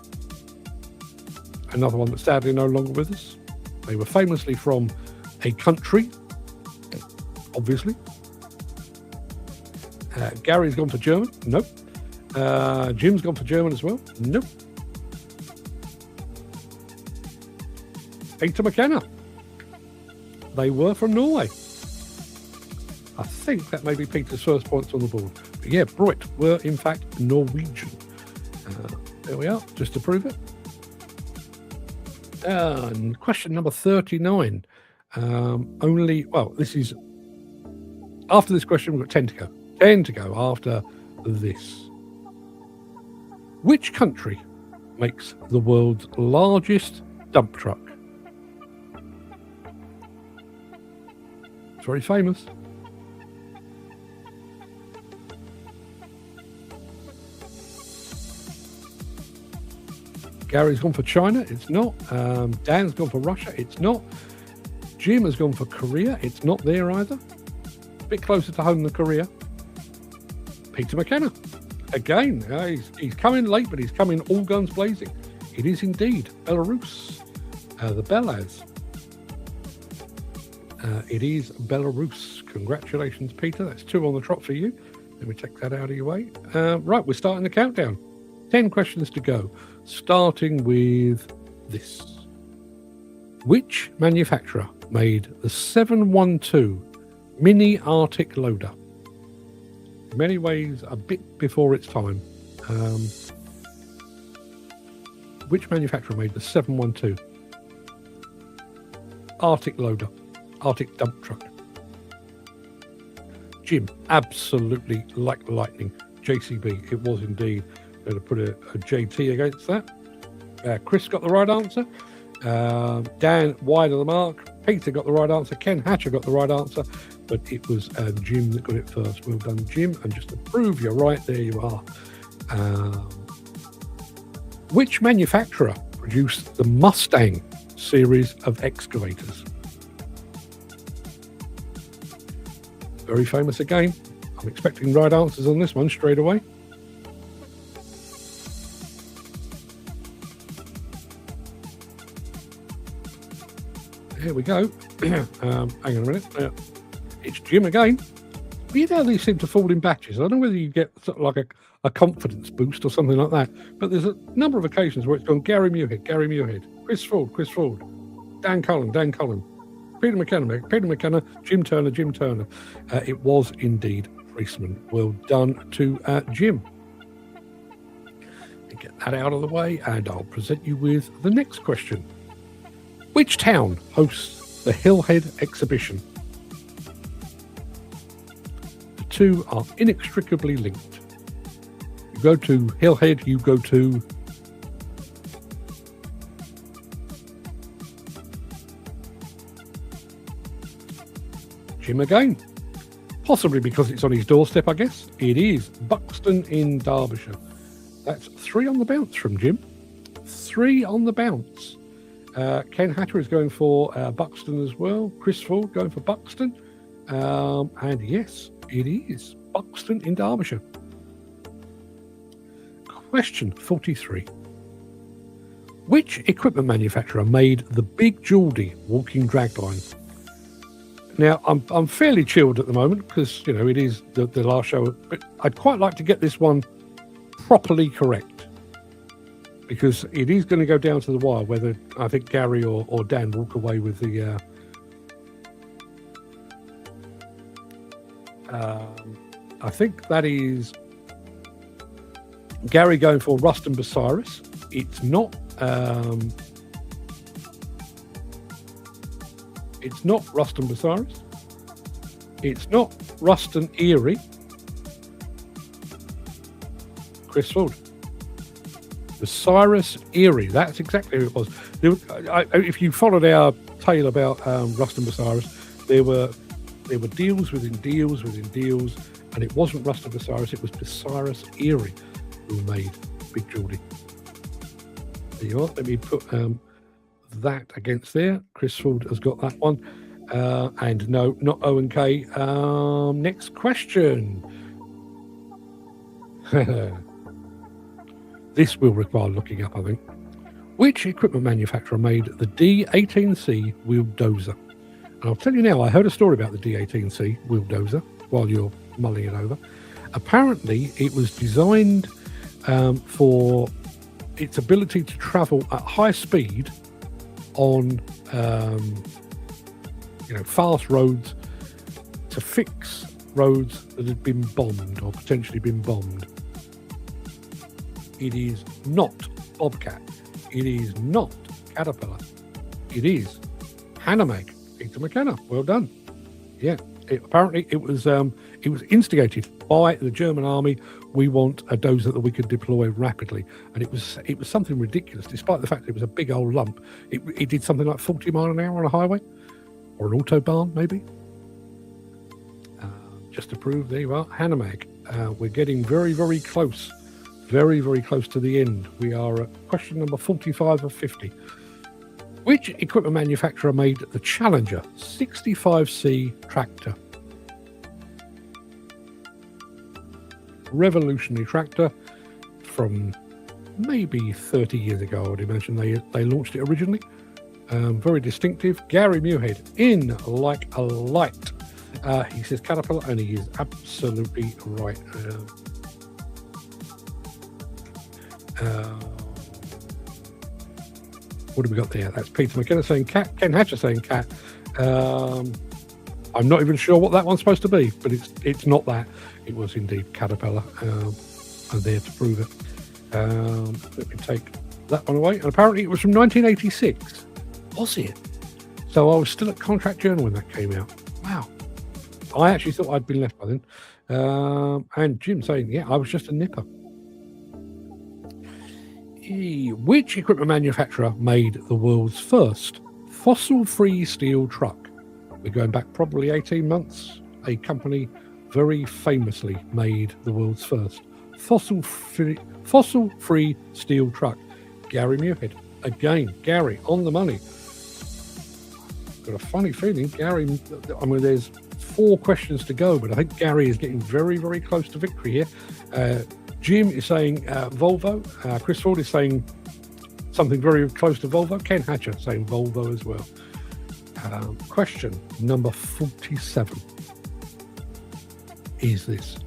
Another one that's sadly no longer with us. They were famously from A country, obviously. Gary's gone for German. Nope. Jim's gone for German as well. Nope. Peter McKenna. They were from Norway. I think that may be Peter's first points on the board. But yeah, Broit were in fact Norwegian. There we are, just to prove it. And question number 39. This is after this question. We've got 10 to go. 10 to go after this. Which country makes the world's largest dump truck? It's very famous. Gary's gone for China. It's not. Dan's gone for Russia. It's not. Jim has gone for Korea. It's not there either. A bit closer to home than Korea. Peter McKenna. Again, he's coming late, but he's coming all guns blazing. It is indeed Belarus. The Belaz. It is Belarus. Congratulations, Peter. That's 2 on the trot for you. Let me take that out of your way. Right, we're starting the countdown. 10 questions to go. Starting with this. Which manufacturer made the 712 Mini Arctic loader? In many ways, a bit before its time. Which manufacturer made the 712 Arctic loader? Arctic dump truck. Jim, absolutely like lightning. JCB, it was indeed. Going to put a JT against that. Chris got the right answer. Dan, wide of the mark. Peter got the right answer. Ken Hatcher got the right answer. But it was Jim that got it first. Well done, Jim. And just to prove you're right, there you are. Which manufacturer produced the Mustang series of excavators? Very famous again. I'm expecting right answers on this one straight away. Here we go. Hang on a minute. It's Jim again. But you know, these seem to fall in batches. I don't know whether you get sort of like a confidence boost or something like that. But there's a number of occasions where it's gone Gary Muirhead, Chris Ford, Dan Cullen, Peter McKenna, Jim Turner. It was indeed Priestman. Well done to Jim. Get that out of the way, and I'll present you with the next question. Which town hosts the Hillhead exhibition? The two are inextricably linked. You go to Hillhead, you go to Jim again. Possibly because it's on his doorstep, I guess. It is Buxton in Derbyshire. That's 3 on the bounce from Jim. 3 on the bounce. Ken Hatter is going for Buxton as well. Chris Ford going for Buxton. And yes, it is Buxton in Derbyshire. Question 43. Which equipment manufacturer made the Big Geordie walking dragline? Now, I'm fairly chilled at the moment because, you know, it is the last show. But I'd quite like to get this one properly correct, because it is going to go down to the wire whether I think Gary or Dan walk away with the I think that is Gary going for Ruston Bucyrus. It's not Ruston Bucyrus. It's not Ruston Erie. Chris Ford. Bucyrus Erie. That's exactly who it was. If you followed our tale about Ruston Bucyrus, there were deals within deals within deals, and it wasn't Ruston Bucyrus, it was Bucyrus Erie who made Big Geordie. There you are. Let me put that against there. Chris Ford has got that one. And no, not Owen K. Next question. This will require looking up, I think. Which equipment manufacturer made the D18C wheeled dozer? And I'll tell you now, I heard a story about the D18C wheel dozer while you're mulling it over. Apparently, it was designed for its ability to travel at high speed on, fast roads to fix roads that had been bombed or potentially been bombed. It is not Bobcat. It is not Caterpillar. It is Hanomag. Peter McKenna. Well done. Yeah. Apparently, it was instigated by the German army. We want a dozer that we could deploy rapidly, and it was something ridiculous. Despite the fact that it was a big old lump, it did something like 40 mile an hour on a highway or an autobahn, maybe. Just to prove, there you are, Hanomag. We're getting very, very close, very, very close to the end. We are at question number 45 of 50. Which equipment manufacturer made the Challenger 65C tractor? Revolutionary tractor from maybe 30 years ago, I would imagine they launched it originally. Very distinctive. Gary Muirhead, in like a light. He says Caterpillar, and he is absolutely right. What have we got there? That's Peter McKenna saying cat. Ken Hatcher saying cat. I'm not even sure what that one's supposed to be, but it's not that. It was indeed Caterpillar. I'm there to prove it. Let me take that one away. And apparently it was from 1986. Was it? So I was still at Contract Journal when that came out. Wow. I actually thought I'd been left by then. And Jim saying, yeah, I was just a nipper. Which equipment manufacturer made the world's first fossil-free steel truck? We're going back probably 18 months. A company very famously made the world's first fossil-free steel truck. Gary Muirhead. Again, Gary on the money. Got a funny feeling, Gary. I mean, there's 4 questions to go, but I think Gary is getting very, very close to victory here. Jim is saying Volvo. Chris Ford is saying something very close to Volvo. Ken Hatcher saying Volvo as well. Question number 47 is this.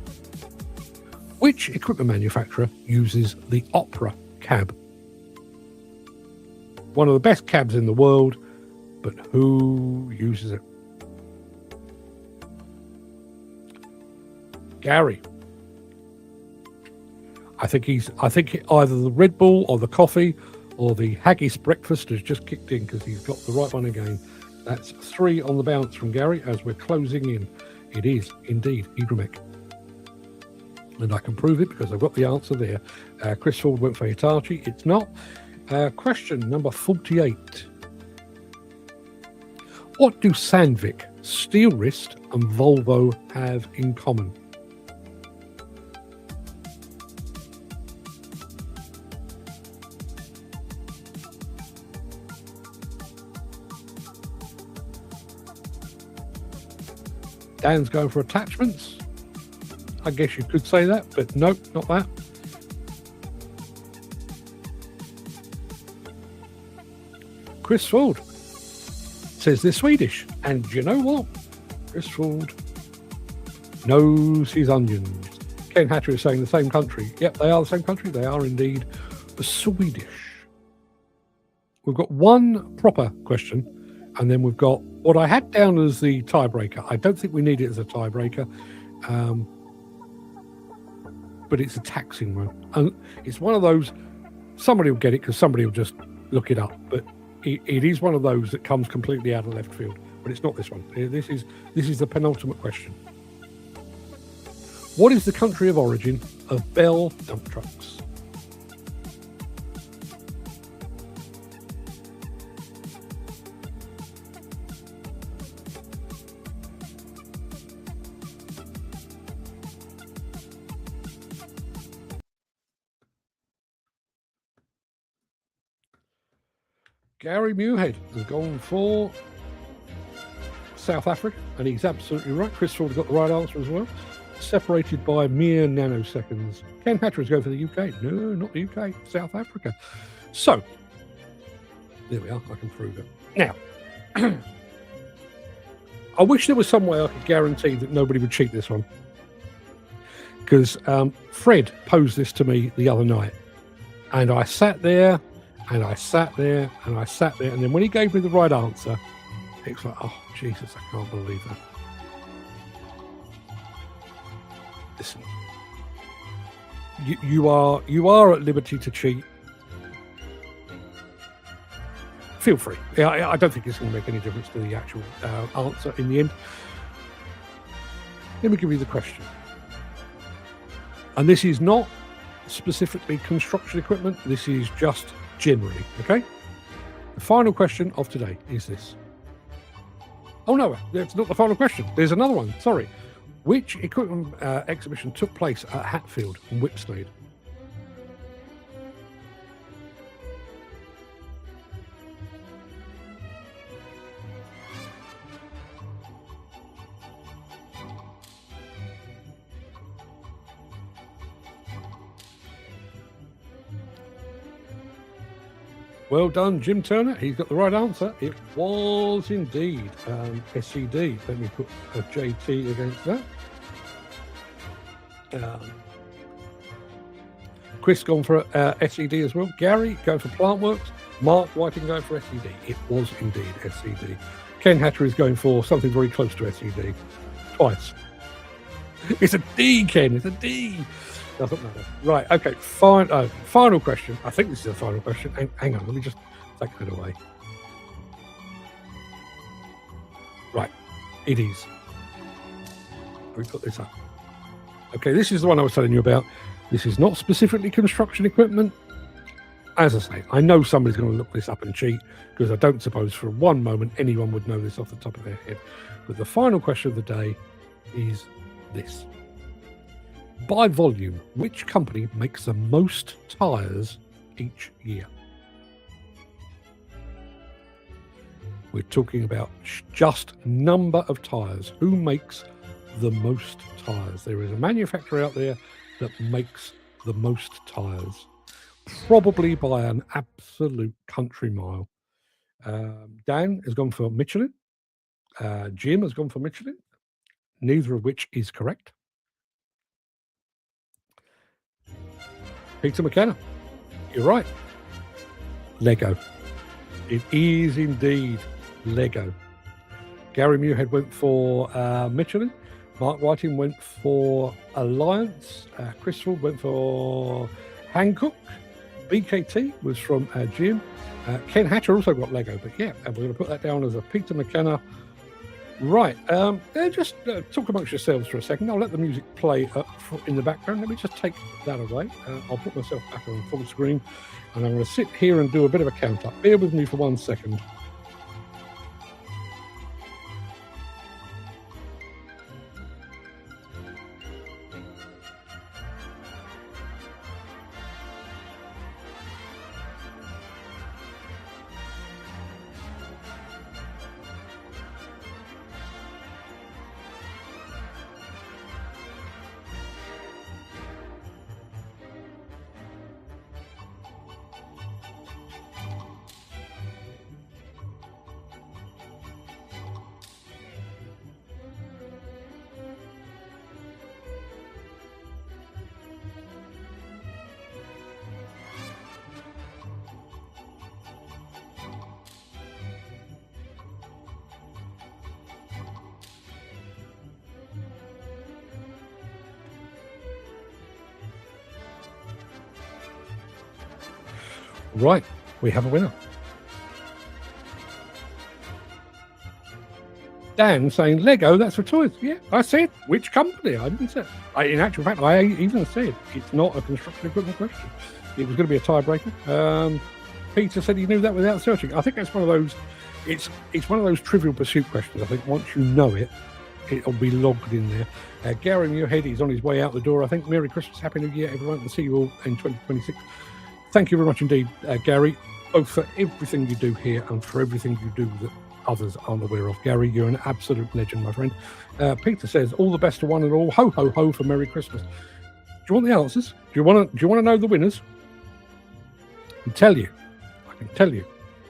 Which equipment manufacturer uses the Opera cab? One of the best cabs in the world, but who uses it? Gary. I think either the Red Bull or the coffee or the haggis breakfast has just kicked in because he's got the right one again. That's 3 on the bounce from Gary as we're closing in. It is indeed Hidromek. And I can prove it because I've got the answer there. Chris Ford went for Hitachi. It's not. Question number 48. What do Sandvik, Steel Wrist and Volvo have in common? Dan's going for attachments. I guess you could say that, but nope, not that. Chris Ford says they're Swedish. And you know what? Chris Ford knows his onions. Ken Hatcher is saying the same country. Yep, they are the same country. They are indeed Swedish. We've got one proper question, and then we've got what I had down as the tiebreaker. I don't think we need it as a tiebreaker, but it's a taxing one. And it's one of those, somebody will get it because somebody will just look it up, but it is one of those that comes completely out of left field, but it's not this one. This is the penultimate question. What is the country of origin of Bell dump trucks? Gary Muirhead has gone for South Africa, and he's absolutely right. Chris Ford got the right answer as well. Separated by mere nanoseconds. Ken Hatcher is going for the UK. No, not the UK, South Africa. So, there we are. I can prove it. Now, I wish there was some way I could guarantee that nobody would cheat this one. Because Fred posed this to me the other night. And I sat there, and I sat there, and I sat there. And then when he gave me the right answer, it was like, oh, Jesus, I can't believe that. Listen, you are at liberty to cheat. Feel free. I don't think it's going to make any difference to the actual answer in the end. Let me give you the question. And this is not specifically construction equipment. This is just generally, okay? The final question of today is this. Oh, no, it's not the final question. There's another one. Sorry. Which equipment exhibition took place at Hatfield and Whipsnade? Well done, Jim Turner. He's got the right answer. It was indeed SED. Let me put a JT against that. Chris gone for SED as well. Gary going for Plantworks. Mark Whiting going for SED. It was indeed SED. Ken Hatter is going for something very close to SED. Twice. It's a D, Ken. It's a D. Doesn't matter. Right, okay, final question. I think this is the final question. Hang on, let me just take that away. Right, it is. Let me put this up. Okay, this is the one I was telling you about. This is not specifically construction equipment. As I say, I know somebody's going to look this up and cheat, because I don't suppose for one moment anyone would know this off the top of their head. But the final question of the day is this. By volume, which company makes the most tyres each year? We're talking about just number of tyres. Who makes the most tyres? There is a manufacturer out there that makes the most tyres, probably by an absolute country mile. Dan has gone for Michelin. Jim has gone for Michelin, neither of which is correct. Peter McKenna, you're right. Lego. It is indeed Lego. Gary Muirhead went for Michelin. Mark Whiting went for Alliance. Chris Ford went for Hankook. BKT was from Jim. Ken Hatcher also got Lego, but yeah, and we're going to put that down as a Peter McKenna. Right, just talk amongst yourselves for a second. I'll let the music play in the background. Let me just take that away. I'll put myself back on full screen, and I'm going to sit here and do a bit of a count up. Bear with me for 1 second. Right, we have a winner. Dan saying Lego, that's for toys. Yeah, I said which company. I didn't say. In actual fact, I even said it's not a construction equipment question. It was going to be a tiebreaker. Peter said he knew that without searching. I think that's one of those. It's one of those Trivial Pursuit questions. I think once you know it, it'll be logged in there. Gary Muirhead is on his way out the door. I think Merry Christmas, Happy New Year, everyone. And see you all in 2026. Thank you very much indeed, Gary, both for everything you do here and for everything you do that others aren't aware of. Gary, you're an absolute legend, my friend. Peter says, all the best to one and all. Ho, ho, ho for Merry Christmas. Do you want the answers? Do you want to know the winners? I can tell you.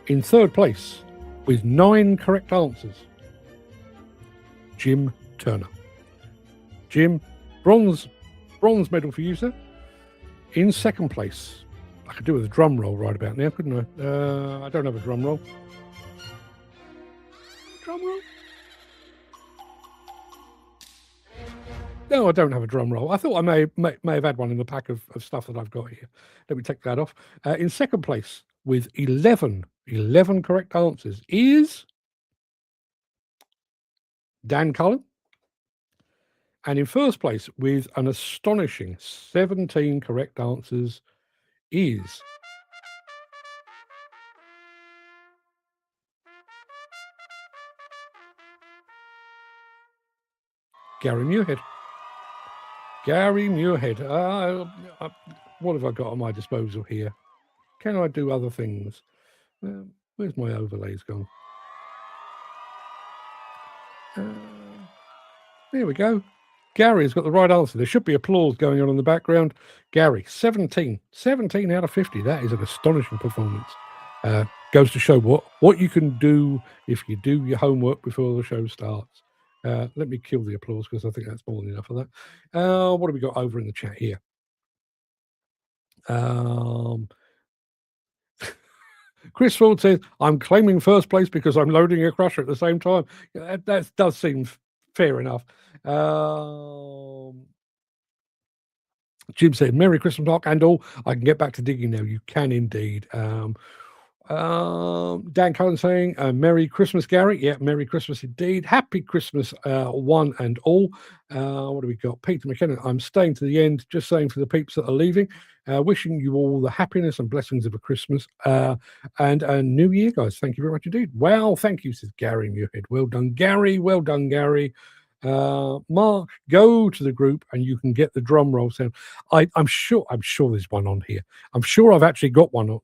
In third place, with 9 correct answers, Jim Turner. Jim, bronze medal for you, sir. In second place, I could do with a drum roll right about now, couldn't I? I don't have a drum roll. Drum roll? No, I don't have a drum roll. I thought I may have had one in the pack of stuff that I've got here. Let me take that off. In second place with 11 correct answers is Dan Cullen. And in first place with an astonishing 17 correct answers is Gary Muirhead. Gary Muirhead. What have I got at my disposal here? Can I do other things? Where's my overlays gone? There we go. Gary has got the right answer. There should be applause going on in the background. Gary, 17 out of 50. That is an astonishing performance. Goes to show what you can do if you do your homework before the show starts. Let me kill the applause because I think that's more than enough of that. What have we got over in the chat here? Chris Ford says, I'm claiming first place because I'm loading a crusher at the same time. That does seem fair enough. Jim said, Merry Christmas, Mark, and all. I can get back to digging now. You can indeed. Dan Cullen saying, Merry Christmas, Gary. Yeah, Merry Christmas indeed. Happy Christmas, one and all. What do we got? Peter McKenna, I'm staying to the end, just saying for the peeps that are leaving, wishing you all the happiness and blessings of a Christmas and a new year, guys. Thank you very much indeed. Well, thank you, says Gary Muirhead. Well done, Gary. Well done, Gary. Mark, go to the group and you can get the drum roll sound. I'm sure there's one on here. I'm sure I've actually got one on.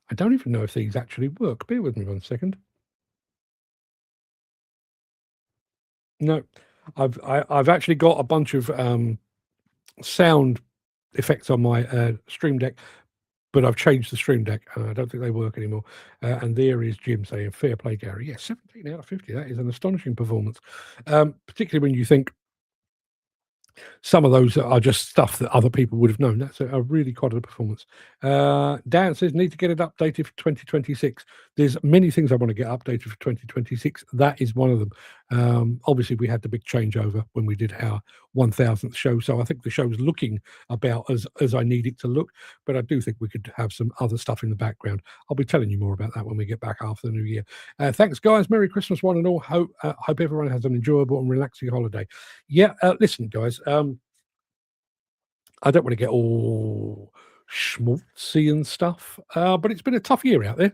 I don't even know if these actually work. Bear with me 1 second. No, I've actually got a bunch of sound effects on my Stream Deck, but I've changed the Stream Deck and I don't think they work anymore. And there is Jim saying, fair play, Gary. Yeah, 17 out of 50. That is an astonishing performance, particularly when you think some of those are just stuff that other people would have known. That's a really quite a performance. Dan says, need to get it updated for 2026. There's many things I want to get updated for 2026. That is one of them. Obviously, we had the big changeover when we did our 1000th show. So I think the show's looking about as I need it to look. But I do think we could have some other stuff in the background. I'll be telling you more about that when we get back after the new year. Thanks, guys. Merry Christmas, one and all. Hope everyone has an enjoyable and relaxing holiday. Yeah, listen, guys. I don't want to get all schmaltzy and stuff, but it's been a tough year out there.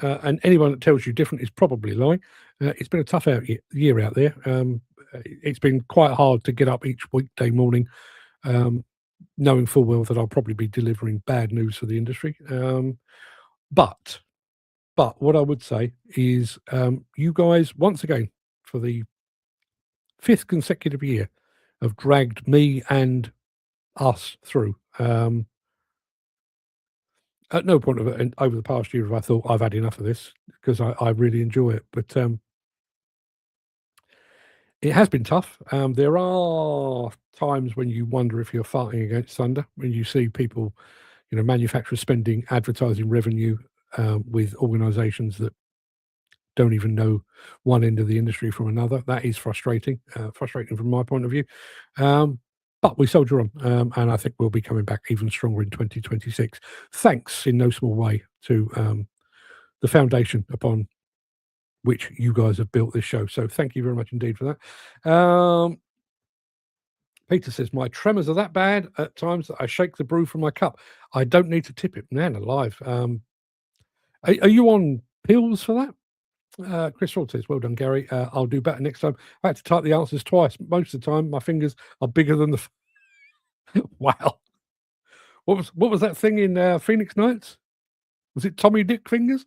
And anyone that tells you different is probably lying. It's been a tough year out there. It's been quite hard to get up each weekday morning, knowing full well that I'll probably be delivering bad news for the industry. But what I would say is, you guys, once again, for the 5th consecutive year, have dragged me and us through. At no point over the past year have I thought I've had enough of this, because I really enjoy it. But it has been tough. There are times when you wonder if you're fighting against thunder, when you see people, manufacturers spending advertising revenue with organizations that don't even know one end of the industry from another. That is frustrating from my point of view. But we soldier on, and I think we'll be coming back even stronger in 2026. Thanks in no small way to the foundation upon which you guys have built this show. So thank you very much indeed for that. Peter says, my tremors are that bad at times that I shake the brew from my cup. I don't need to tip it. Man alive. Are you on pills for that? Chris Ford says, well done, Gary. I'll do better next time. I had to type the answers twice. Most of the time, my fingers are bigger than the... Wow. What was that thing in Phoenix Nights? Was it Tommy Dick Fingers?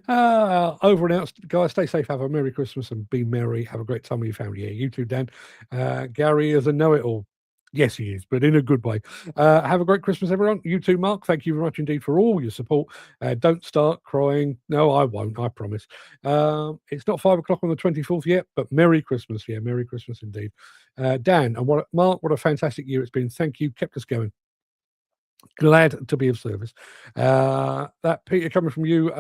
Over and out, guys. Stay safe. Have a Merry Christmas and be merry. Have a great time with your family. Yeah, you too, Dan. Gary is a know-it-all. Yes, he is, but in a good way. Have a great Christmas, everyone. You too, Mark. Thank you very much indeed for all your support. Don't start crying. No, I won't. I promise. It's not 5 o'clock on the 24th yet, but Merry Christmas. Yeah, Merry Christmas indeed. Dan and Mark, what a fantastic year it's been. Thank you. Kept us going. Glad to be of service. That Peter coming from you.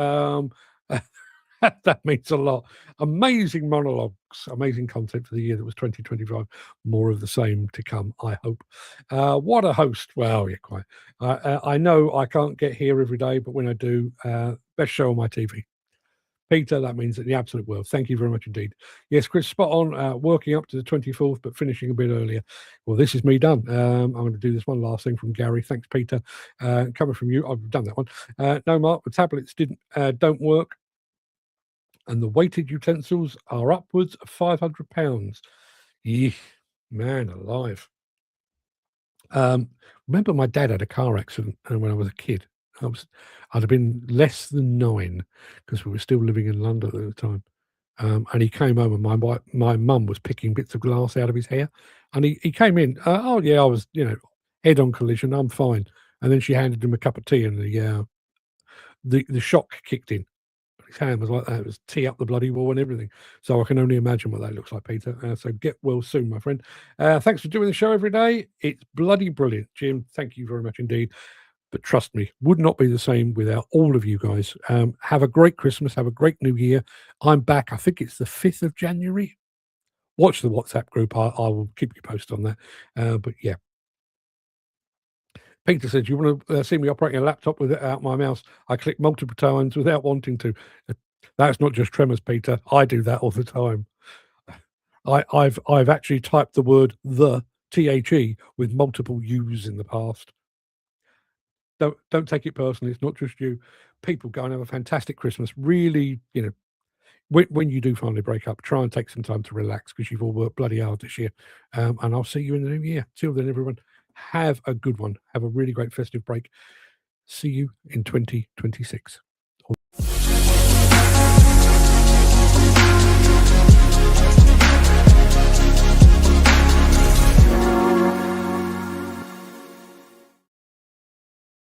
That means a lot. Amazing monologues, amazing content for the year that was 2025. More of the same to come, I hope. What a host. Well, yeah, quite. I know I can't get here every day, but when I do, best show on my TV. Peter, that means the absolute world. Thank you very much indeed. Yes, Chris, spot on. Working up to the 24th, but finishing a bit earlier. Well, this is me done. I'm going to do this one last thing from Gary. Thanks, Peter. Coming from you, I've done that one. No, Mark, the tablets don't work, and the weighted utensils are upwards of £500. Yeah, man alive. Remember my dad had a car accident when I was a kid. I'd have been less than 9 because we were still living in London at the time. And he came home and my mum was picking bits of glass out of his hair. And he came in, "Oh, yeah, I was, head-on collision, I'm fine." And then she handed him a cup of tea and the shock kicked in. His hand was like that. It was tee up the bloody wall and everything. So I can only imagine what that looks like, Peter. So get well soon, my friend. Thanks for doing the show every day. It's bloody brilliant, Jim. Thank you very much indeed. But trust me, would not be the same without all of you guys. Have a great Christmas. Have a great New Year. I'm back. I think it's the 5th of January. Watch the WhatsApp group. I will keep you posted on that. But yeah. Peter said, "You want to see me operating a laptop without my mouse? I click multiple times without wanting to." That's not just tremors, Peter. I do that all the time. I've actually typed the word THE with multiple U's in the past. Don't take it personally. It's not just you. People, go and have a fantastic Christmas. Really, when you do finally break up, try and take some time to relax because you've all worked bloody hard this year. And I'll see you in the new year. Till then, everyone, have a good one. Have a really great festive break. See you in 2026.